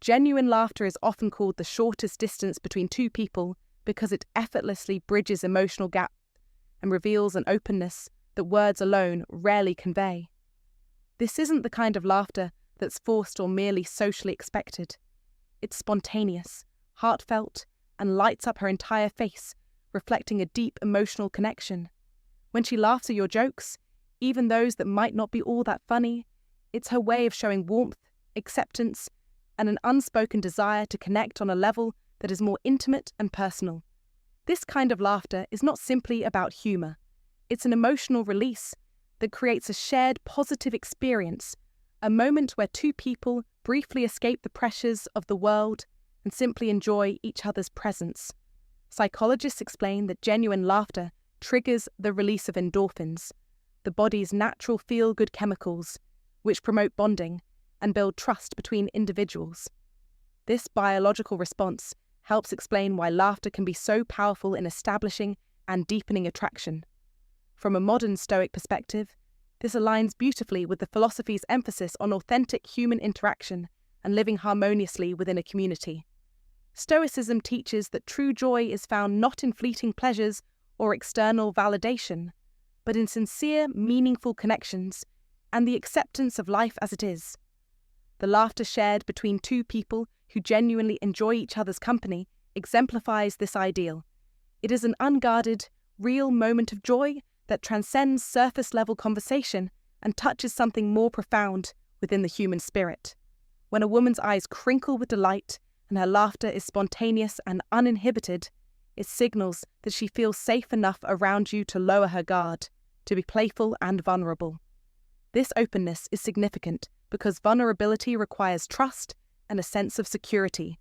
Genuine laughter is often called the shortest distance between two people because it effortlessly bridges emotional gaps and reveals an openness that words alone rarely convey. This isn't the kind of laughter that's forced or merely socially expected. It's spontaneous, heartfelt, and lights up her entire face, reflecting a deep emotional connection. When she laughs at your jokes, even those that might not be all that funny, it's her way of showing warmth, acceptance, and an unspoken desire to connect on a level that is more intimate and personal. This kind of laughter is not simply about humour. It's an emotional release that creates a shared positive experience, a moment where two people briefly escape the pressures of the world and simply enjoy each other's presence. Psychologists explain that genuine laughter triggers the release of endorphins, the body's natural feel-good chemicals, which promote bonding and build trust between individuals. This biological response helps explain why laughter can be so powerful in establishing and deepening attraction. From a modern Stoic perspective, this aligns beautifully with the philosophy's emphasis on authentic human interaction and living harmoniously within a community. Stoicism teaches that true joy is found not in fleeting pleasures or external validation, but in sincere, meaningful connections and the acceptance of life as it is. The laughter shared between two people who genuinely enjoy each other's company exemplifies this ideal. It is an unguarded, real moment of joy that transcends surface-level conversation and touches something more profound within the human spirit. When a woman's eyes crinkle with delight and her laughter is spontaneous and uninhibited, it signals that she feels safe enough around you to lower her guard, to be playful and vulnerable. This openness is significant because vulnerability requires trust and a sense of security,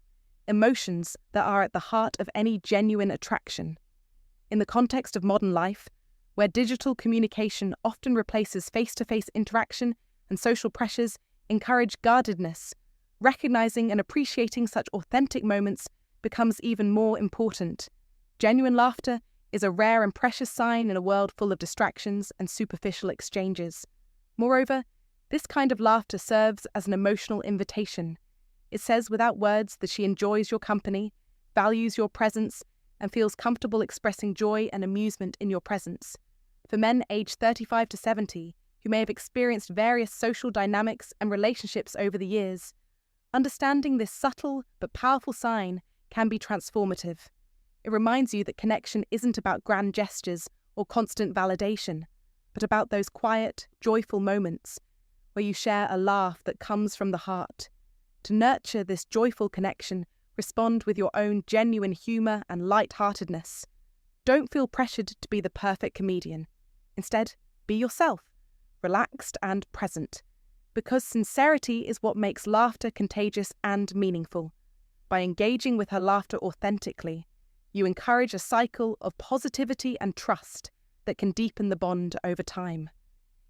emotions that are at the heart of any genuine attraction. In the context of modern life, where digital communication often replaces face-to-face interaction and social pressures encourage guardedness, recognizing and appreciating such authentic moments becomes even more important. Genuine laughter is a rare and precious sign in a world full of distractions and superficial exchanges. Moreover, this kind of laughter serves as an emotional invitation. It says without words that she enjoys your company, values your presence, and feels comfortable expressing joy and amusement in your presence. For men aged 35 to 70, who may have experienced various social dynamics and relationships over the years, understanding this subtle but powerful sign can be transformative. It reminds you that connection isn't about grand gestures or constant validation, but about those quiet, joyful moments where you share a laugh that comes from the heart. To nurture this joyful connection, respond with your own genuine humour and light-heartedness. Don't feel pressured to be the perfect comedian. Instead, be yourself, relaxed and present, because sincerity is what makes laughter contagious and meaningful. By engaging with her laughter authentically, you encourage a cycle of positivity and trust that can deepen the bond over time.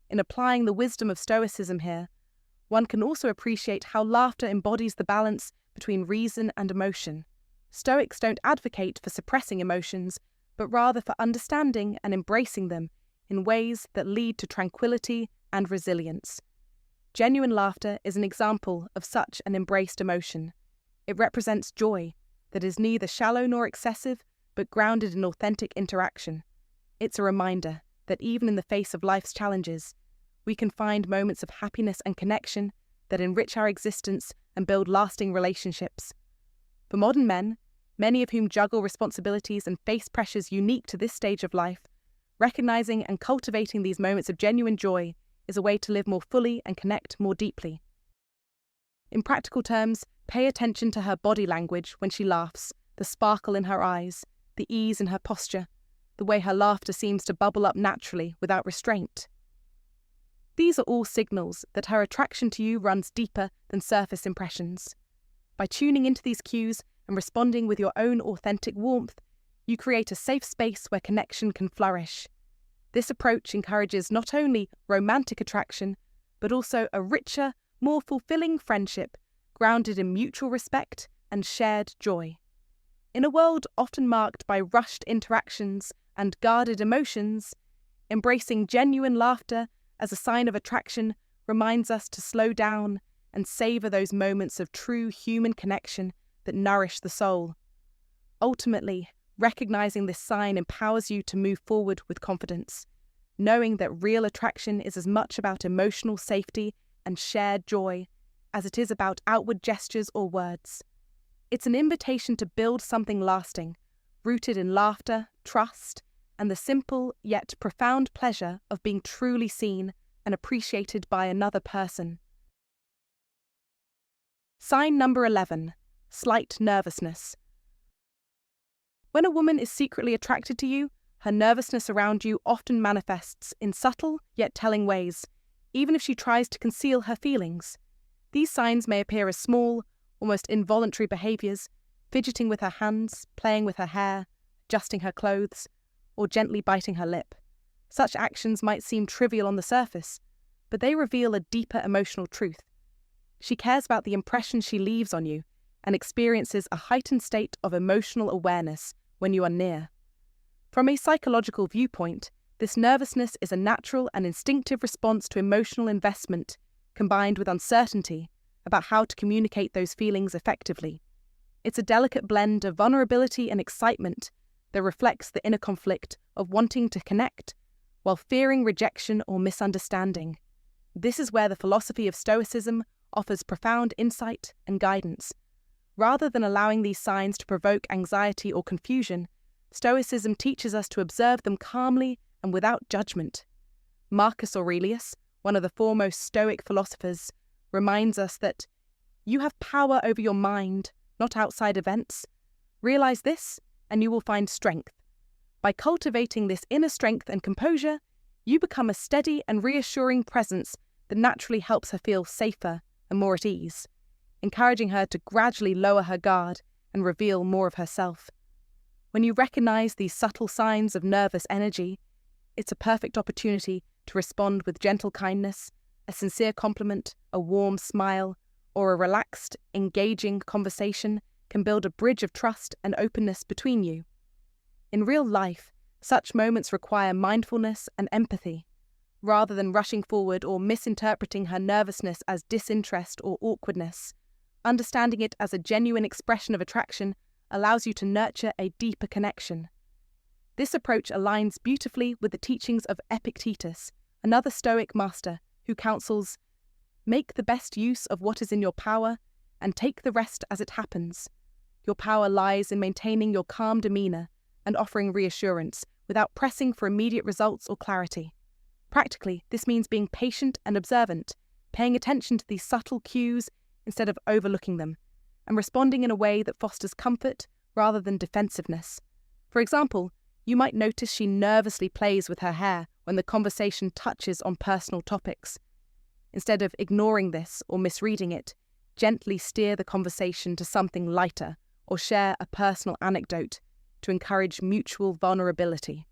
In applying the wisdom of Stoicism here, one can also appreciate how laughter embodies the balance between reason and emotion. Stoics don't advocate for suppressing emotions, but rather for understanding and embracing them in ways that lead to tranquility and resilience. Genuine laughter is an example of such an embraced emotion. It represents joy that is neither shallow nor excessive, but grounded in authentic interaction. It's a reminder that even in the face of life's challenges, we can find moments of happiness and connection that enrich our existence and build lasting relationships. For modern men, many of whom juggle responsibilities and face pressures unique to this stage of life, recognizing and cultivating these moments of genuine joy is a way to live more fully and connect more deeply. In practical terms, pay attention to her body language when she laughs, the sparkle in her eyes, the ease in her posture, the way her laughter seems to bubble up naturally without restraint. These are all signals that her attraction to you runs deeper than surface impressions. By tuning into these cues and responding with your own authentic warmth, you create a safe space where connection can flourish. This approach encourages not only romantic attraction, but also a richer, more fulfilling friendship grounded in mutual respect and shared joy. In a world often marked by rushed interactions and guarded emotions, embracing genuine laughter as a sign of attraction reminds us to slow down and savor those moments of true human connection that nourish the soul. Ultimately, recognizing this sign empowers you to move forward with confidence, knowing that real attraction is as much about emotional safety and shared joy as it is about outward gestures or words. It's an invitation to build something lasting, rooted in laughter, trust, and the simple yet profound pleasure of being truly seen and appreciated by another person. Sign number 11. Slight nervousness. When a woman is secretly attracted to you, Her nervousness around you often manifests in subtle yet telling ways, even if she tries to conceal her feelings. These signs may appear as small, almost involuntary behaviours, fidgeting with her hands, playing with her hair, adjusting her clothes, or gently biting her lip. Such actions might seem trivial on the surface, but they reveal a deeper emotional truth. She cares about the impression she leaves on you and experiences a heightened state of emotional awareness when you are near. From a psychological viewpoint, this nervousness is a natural and instinctive response to emotional investment combined with uncertainty about how to communicate those feelings effectively. It's a delicate blend of vulnerability and excitement that reflects the inner conflict of wanting to connect while fearing rejection or misunderstanding. This is where the philosophy of Stoicism offers profound insight and guidance. Rather than allowing these signs to provoke anxiety or confusion, Stoicism teaches us to observe them calmly and without judgment. Marcus Aurelius, one of the foremost Stoic philosophers, reminds us that you have power over your mind, not outside events. Realize this, and you will find strength. By cultivating this inner strength and composure, you become a steady and reassuring presence that naturally helps her feel safer and more at ease, encouraging her to gradually lower her guard and reveal more of herself. When you recognize these subtle signs of nervous energy, it's a perfect opportunity to respond with gentle kindness, a sincere compliment, a warm smile, or a relaxed, engaging conversation can build a bridge of trust and openness between you. In real life, such moments require mindfulness and empathy. Rather than rushing forward or misinterpreting her nervousness as disinterest or awkwardness, understanding it as a genuine expression of attraction allows you to nurture a deeper connection. This approach aligns beautifully with the teachings of Epictetus, another Stoic master who counsels, "Make the best use of what is in your power and take the rest as it happens." Your power lies in maintaining your calm demeanour and offering reassurance without pressing for immediate results or clarity. Practically, this means being patient and observant, paying attention to these subtle cues instead of overlooking them, and responding in a way that fosters comfort rather than defensiveness. For example, you might notice she nervously plays with her hair when the conversation touches on personal topics. Instead of ignoring this or misreading it, gently steer the conversation to something lighter or share a personal anecdote to encourage mutual vulnerability.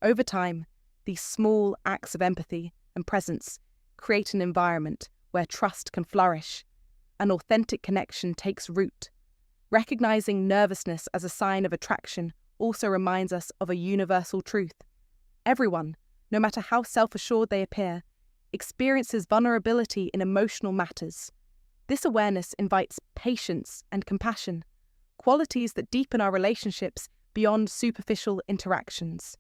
Over time, these small acts of empathy and presence create an environment where trust can flourish. An authentic connection takes root. Recognizing nervousness as a sign of attraction also reminds us of a universal truth. Everyone, no matter how self-assured they appear, experiences vulnerability in emotional matters. This awareness invites patience and compassion, qualities that deepen our relationships beyond superficial interactions.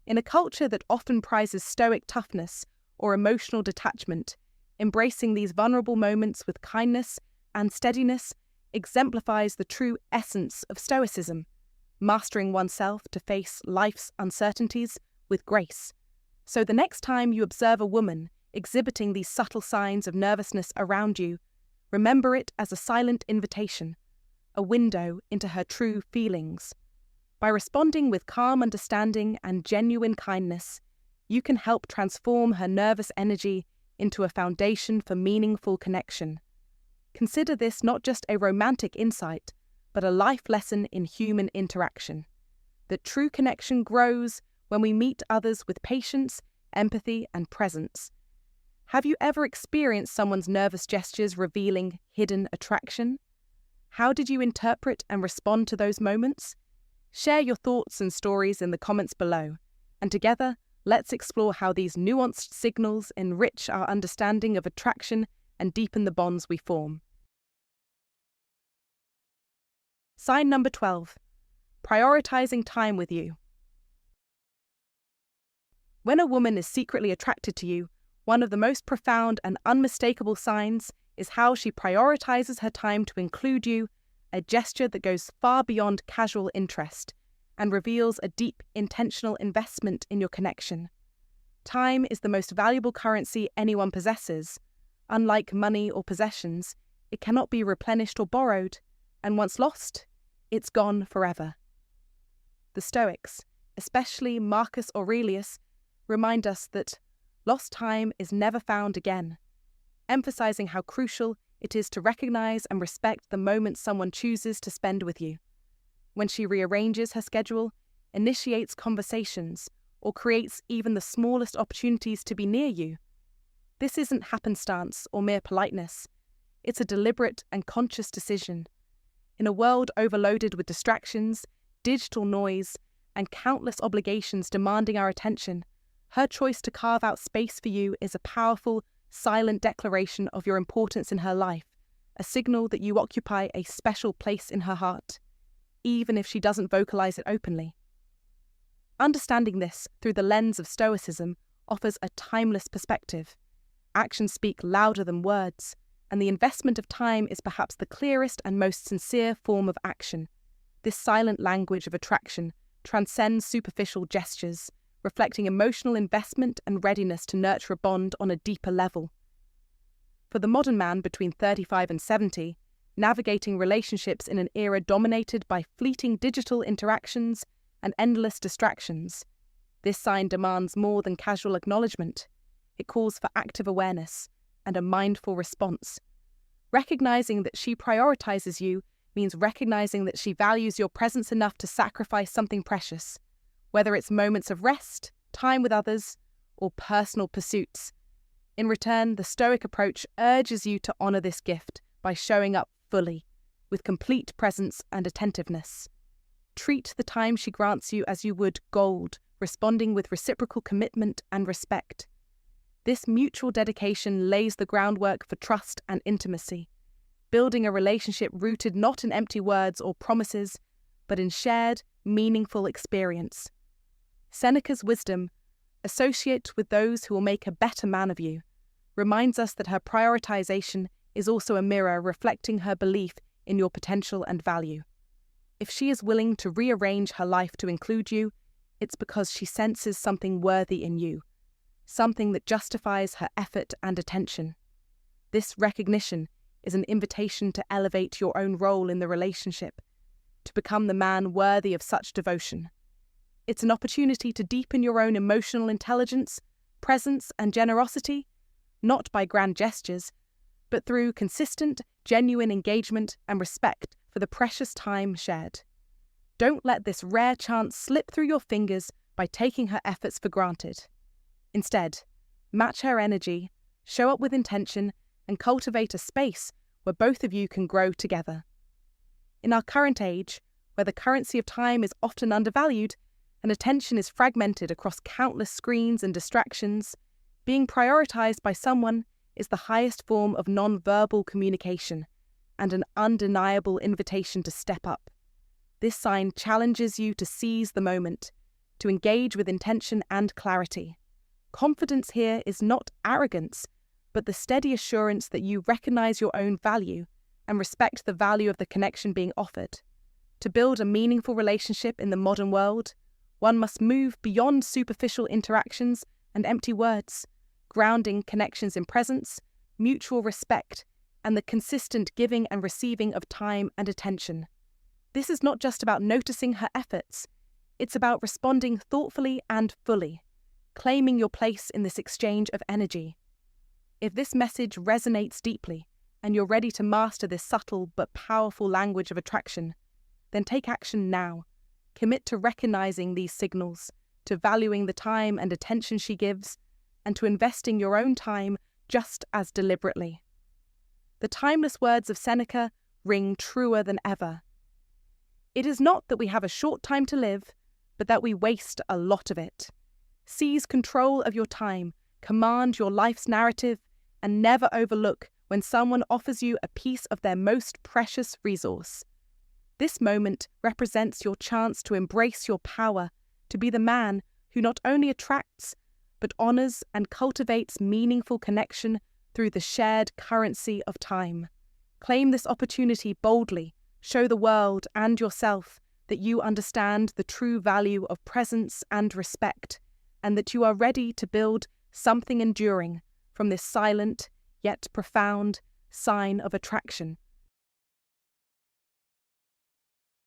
In a culture that often prizes stoic toughness or emotional detachment, embracing these vulnerable moments with kindness and steadiness exemplifies the true essence of Stoicism, mastering oneself to face life's uncertainties with grace. So the next time you observe a woman exhibiting these subtle signs of nervousness around you, remember it as a silent invitation, a window into her true feelings. By responding with calm understanding and genuine kindness, you can help transform her nervous energy into a foundation for meaningful connection. Consider this not just a romantic insight, but a life lesson in human interaction. That true connection grows when we meet others with patience, empathy, and presence. Have you ever experienced someone's nervous gestures revealing hidden attraction? How did you interpret and respond to those moments? Share your thoughts and stories in the comments below, and together, let's explore how these nuanced signals enrich our understanding of attraction and deepen the bonds we form. Sign number 12. Prioritizing time with you. When a woman is secretly attracted to you, one of the most profound and unmistakable signs is how she prioritizes her time to include you, a gesture that goes far beyond casual interest and reveals a deep, intentional investment in your connection. Time is the most valuable currency anyone possesses. Unlike money or possessions, it cannot be replenished or borrowed, and once lost, it's gone forever. The Stoics, especially Marcus Aurelius, remind us that lost time is never found again, emphasizing how crucial it is to recognize and respect the moments someone chooses to spend with you. When she rearranges her schedule, initiates conversations, or creates even the smallest opportunities to be near you, this isn't happenstance or mere politeness. It's a deliberate and conscious decision. In a world overloaded with distractions, digital noise, and countless obligations demanding our attention, her choice to carve out space for you is a powerful, silent declaration of your importance in her life, a signal that you occupy a special place in her heart, even if she doesn't vocalize it openly. Understanding this through the lens of Stoicism offers a timeless perspective. Actions speak louder than words, and the investment of time is perhaps the clearest and most sincere form of action. This silent language of attraction transcends superficial gestures, reflecting emotional investment and readiness to nurture a bond on a deeper level. For the modern man between 35 and 70, navigating relationships in an era dominated by fleeting digital interactions and endless distractions, this sign demands more than casual acknowledgement. It calls for active awareness and a mindful response. Recognizing that she prioritizes you means recognizing that she values your presence enough to sacrifice something precious, whether it's moments of rest, time with others, or personal pursuits. In return, the Stoic approach urges you to honor this gift by showing up fully, with complete presence and attentiveness. Treat the time she grants you as you would gold, responding with reciprocal commitment and respect. This mutual dedication lays the groundwork for trust and intimacy, building a relationship rooted not in empty words or promises, but in shared, meaningful experience. Seneca's wisdom, "Associate with those who will make a better man of you," reminds us that her prioritization is also a mirror reflecting her belief in your potential and value. If she is willing to rearrange her life to include you, it's because she senses something worthy in you, something that justifies her effort and attention. This recognition is an invitation to elevate your own role in the relationship, to become the man worthy of such devotion. It's an opportunity to deepen your own emotional intelligence, presence, and generosity, not by grand gestures, but through consistent, genuine engagement and respect for the precious time shared. Don't let this rare chance slip through your fingers by taking her efforts for granted. Instead, match her energy, show up with intention, and cultivate a space where both of you can grow together. In our current age, where the currency of time is often undervalued and attention is fragmented across countless screens and distractions, being prioritized by someone is the highest form of non-verbal communication and an undeniable invitation to step up. This sign challenges you to seize the moment, to engage with intention and clarity. Confidence here is not arrogance, but the steady assurance that you recognize your own value and respect the value of the connection being offered. To build a meaningful relationship in the modern world, one must move beyond superficial interactions and empty words, grounding connections in presence, mutual respect, and the consistent giving and receiving of time and attention. This is not just about noticing her efforts, it's about responding thoughtfully and fully, claiming your place in this exchange of energy. If this message resonates deeply, and you're ready to master this subtle but powerful language of attraction, then take action now. Commit to recognizing these signals, to valuing the time and attention she gives, and to investing your own time just as deliberately. The timeless words of Seneca ring truer than ever. It is not that we have a short time to live, but that we waste a lot of it. Seize control of your time, command your life's narrative, and never overlook when someone offers you a piece of their most precious resource. This moment represents your chance to embrace your power, to be the man who not only attracts, but honors and cultivates meaningful connection through the shared currency of time. Claim this opportunity boldly, show the world and yourself that you understand the true value of presence and respect, and that you are ready to build something enduring from this silent yet profound sign of attraction.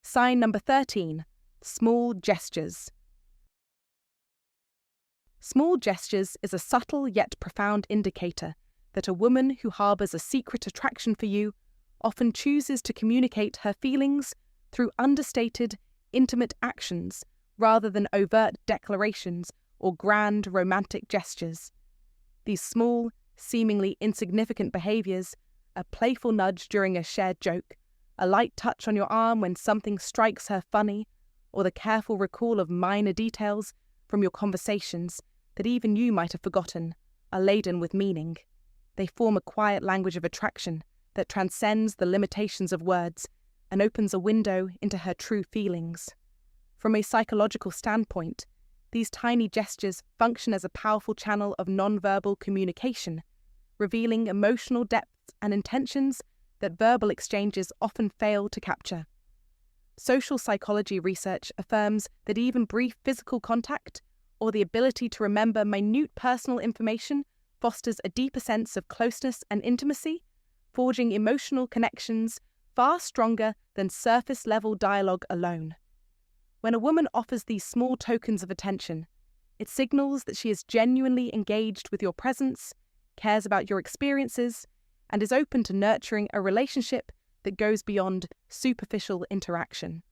Sign number 13, small gestures. Small gestures is a subtle yet profound indicator that a woman who harbors a secret attraction for you often chooses to communicate her feelings through understated, intimate actions rather than overt declarations or grand romantic gestures. These small, seemingly insignificant behaviors, a playful nudge during a shared joke, a light touch on your arm when something strikes her funny, or the careful recall of minor details from your conversations that even you might have forgotten, are laden with meaning. They form a quiet language of attraction that transcends the limitations of words and opens a window into her true feelings. From a psychological standpoint, these tiny gestures function as a powerful channel of nonverbal communication, revealing emotional depths and intentions that verbal exchanges often fail to capture. Social psychology research affirms that even brief physical contact or the ability to remember minute personal information fosters a deeper sense of closeness and intimacy, forging emotional connections far stronger than surface-level dialogue alone. When a woman offers these small tokens of attention, it signals that she is genuinely engaged with your presence, cares about your experiences, and is open to nurturing a relationship that goes beyond superficial interaction.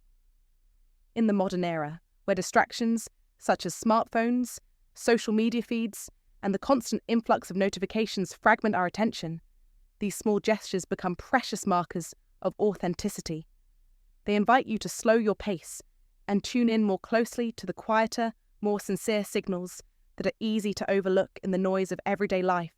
In the modern era, where distractions such as smartphones, social media feeds, and the constant influx of notifications fragment our attention, these small gestures become precious markers of authenticity. They invite you to slow your pace and tune in more closely to the quieter, more sincere signals that are easy to overlook in the noise of everyday life.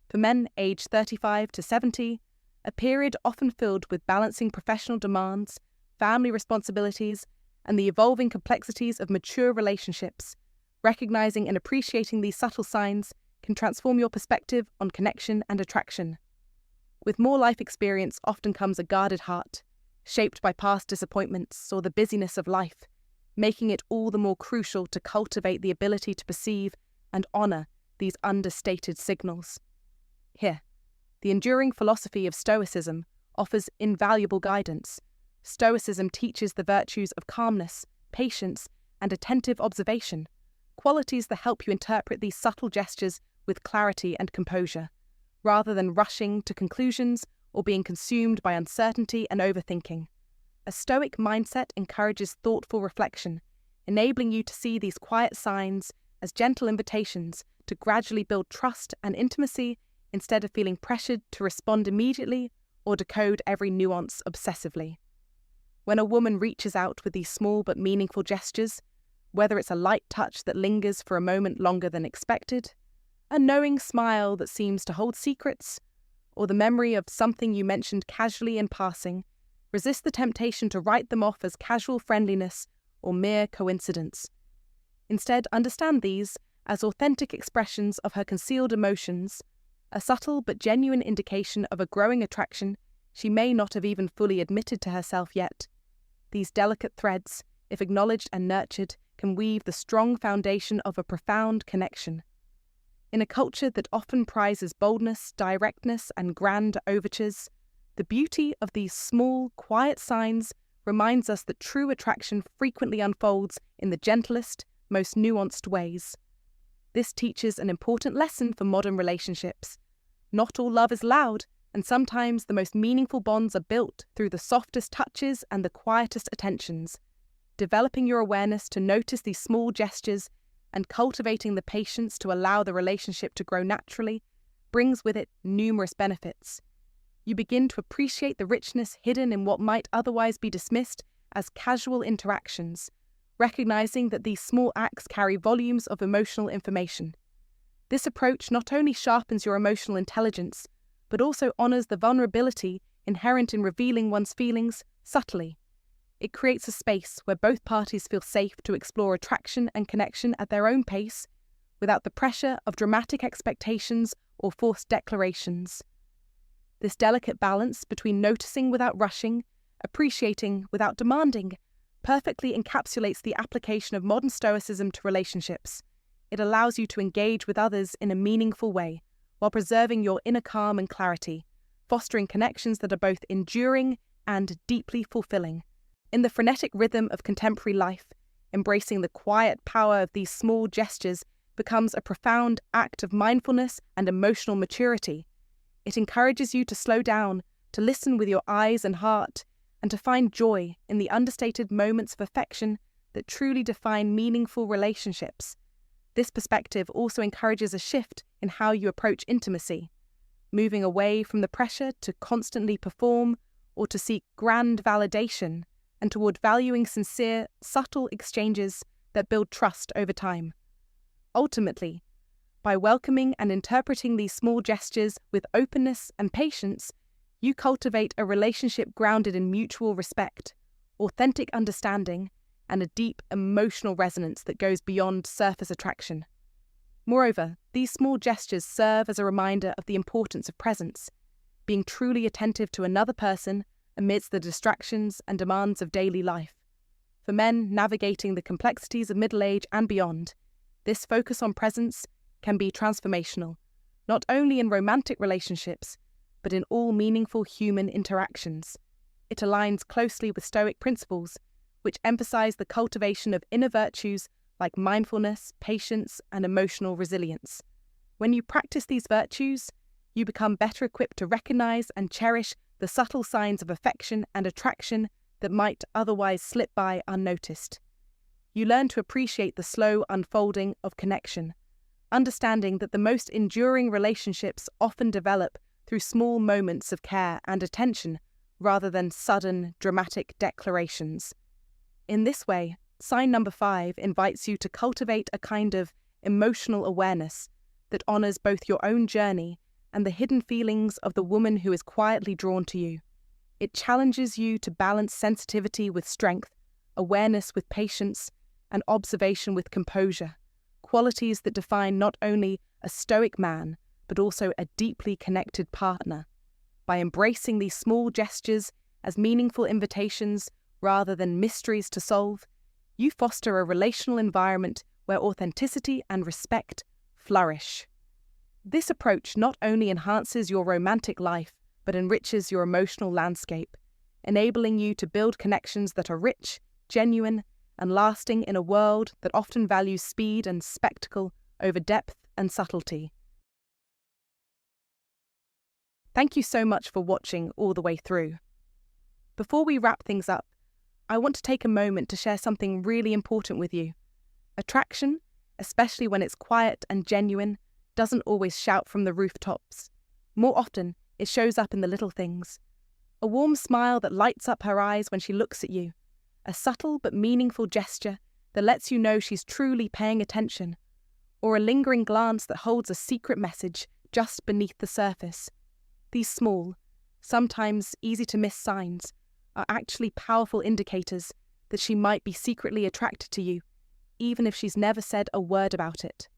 For men aged 35 to 70, a period often filled with balancing professional demands, family responsibilities, and the evolving complexities of mature relationships, recognizing and appreciating these subtle signs can transform your perspective on connection and attraction. With more life experience often comes a guarded heart, shaped by past disappointments or the busyness of life, making it all the more crucial to cultivate the ability to perceive and honor these understated signals. Here, the enduring philosophy of Stoicism offers invaluable guidance. Stoicism teaches the virtues of calmness, patience, and attentive observation, qualities that help you interpret these subtle gestures with clarity and composure, rather than rushing to conclusions or being consumed by uncertainty and overthinking. A Stoic mindset encourages thoughtful reflection, enabling you to see these quiet signs as gentle invitations to gradually build trust and intimacy instead of feeling pressured to respond immediately or decode every nuance obsessively. When a woman reaches out with these small but meaningful gestures, whether it's a light touch that lingers for a moment longer than expected, a knowing smile that seems to hold secrets, or the memory of something you mentioned casually in passing, resist the temptation to write them off as casual friendliness or mere coincidence. Instead, understand these as authentic expressions of her concealed emotions, a subtle but genuine indication of a growing attraction she may not have even fully admitted to herself yet. These delicate threads, if acknowledged and nurtured, can weave the strong foundation of a profound connection. In a culture that often prizes boldness, directness, and grand overtures, the beauty of these small, quiet signs reminds us that true attraction frequently unfolds in the gentlest, most nuanced ways. This teaches an important lesson for modern relationships. Not all love is loud, and sometimes the most meaningful bonds are built through the softest touches and the quietest attentions. Developing your awareness to notice these small gestures and cultivating the patience to allow the relationship to grow naturally brings with it numerous benefits. You begin to appreciate the richness hidden in what might otherwise be dismissed as casual interactions, recognizing that these small acts carry volumes of emotional information. This approach not only sharpens your emotional intelligence, but also honors the vulnerability inherent in revealing one's feelings subtly. It creates a space where both parties feel safe to explore attraction and connection at their own pace, without the pressure of dramatic expectations or forced declarations. This delicate balance between noticing without rushing, appreciating without demanding, perfectly encapsulates the application of modern Stoicism to relationships. It allows you to engage with others in a meaningful way, while preserving your inner calm and clarity, fostering connections that are both enduring and deeply fulfilling. In the frenetic rhythm of contemporary life, embracing the quiet power of these small gestures becomes a profound act of mindfulness and emotional maturity. It encourages you to slow down, to listen with your eyes and heart, and to find joy in the understated moments of affection that truly define meaningful relationships. This perspective also encourages a shift in how you approach intimacy, moving away from the pressure to constantly perform or to seek grand validation, and toward valuing sincere, subtle exchanges that build trust over time. Ultimately, by welcoming and interpreting these small gestures with openness and patience, you cultivate a relationship grounded in mutual respect, authentic understanding, and a deep emotional resonance that goes beyond surface attraction. Moreover, these small gestures serve as a reminder of the importance of presence, being truly attentive to another person amidst the distractions and demands of daily life. For men navigating the complexities of middle age and beyond, this focus on presence can be transformational, not only in romantic relationships, but in all meaningful human interactions. It aligns closely with Stoic principles, which emphasize the cultivation of inner virtues like mindfulness, patience, and emotional resilience. When you practice these virtues, you become better equipped to recognize and cherish the subtle signs of affection and attraction that might otherwise slip by unnoticed. You learn to appreciate the slow unfolding of connection, understanding that the most enduring relationships often develop through small moments of care and attention rather than sudden, dramatic declarations. In this way, sign number 5 invites you to cultivate a kind of emotional awareness that honors both your own journey and the hidden feelings of the woman who is quietly drawn to you. It challenges you to balance sensitivity with strength, awareness with patience, and observation with composure, qualities that define not only a stoic man, but also a deeply connected partner. By embracing these small gestures as meaningful invitations rather than mysteries to solve, you foster a relational environment where authenticity and respect flourish. This approach not only enhances your romantic life, but enriches your emotional landscape, enabling you to build connections that are rich, genuine, and lasting in a world that often values speed and spectacle over depth and subtlety. Thank you so much for watching all the way through. Before we wrap things up, I want to take a moment to share something really important with you. Attraction, especially when it's quiet and genuine, doesn't always shout from the rooftops. More often, it shows up in the little things. A warm smile that lights up her eyes when she looks at you. A subtle but meaningful gesture that lets you know she's truly paying attention. Or a lingering glance that holds a secret message just beneath the surface. These small, sometimes easy-to-miss signs are actually powerful indicators that she might be secretly attracted to you, even if she's never said a word about it.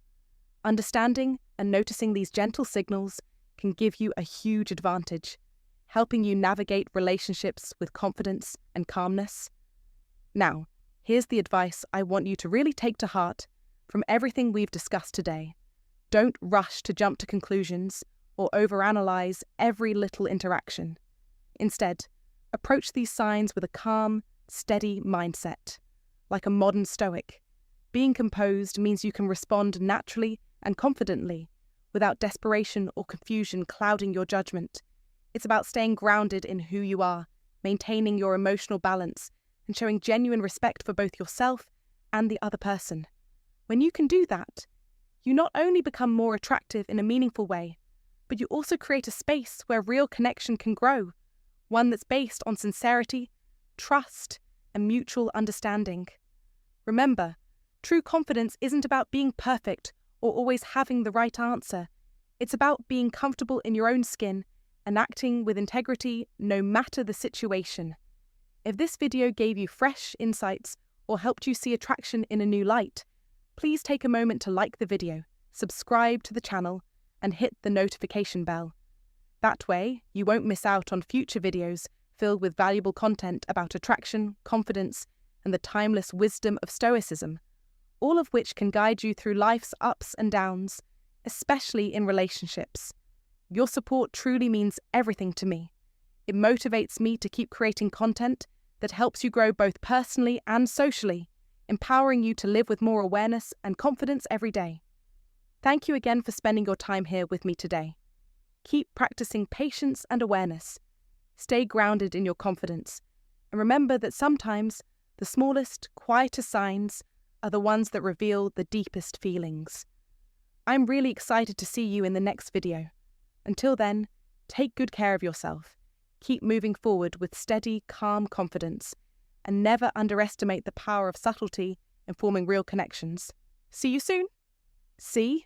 Understanding and noticing these gentle signals can give you a huge advantage, helping you navigate relationships with confidence and calmness. Now, here's the advice I want you to really take to heart from everything we've discussed today. Don't rush to jump to conclusions or overanalyze every little interaction. Instead, approach these signs with a calm, steady mindset. Like a modern Stoic, being composed means you can respond naturally and confidently, without desperation or confusion clouding your judgment. It's about staying grounded in who you are, maintaining your emotional balance, and showing genuine respect for both yourself and the other person. When you can do that, you not only become more attractive in a meaningful way, but you also create a space where real connection can grow, one that's based on sincerity, trust, and mutual understanding. Remember, true confidence isn't about being perfect or always having the right answer. It's about being comfortable in your own skin and acting with integrity no matter the situation. If this video gave you fresh insights or helped you see attraction in a new light, please take a moment to like the video, subscribe to the channel, and hit the notification bell. That way, you won't miss out on future videos filled with valuable content about attraction, confidence, and the timeless wisdom of Stoicism, all of which can guide you through life's ups and downs, especially in relationships. Your support truly means everything to me. It motivates me to keep creating content that helps you grow both personally and socially, empowering you to live with more awareness and confidence every day. Thank you again for spending your time here with me today. Keep practicing patience and awareness. Stay grounded in your confidence. And remember that sometimes the smallest, quietest signs are the ones that reveal the deepest feelings. I'm really excited to see you in the next video. Until then, take good care of yourself. Keep moving forward with steady, calm confidence. And never underestimate the power of subtlety in forming real connections. See you soon. See?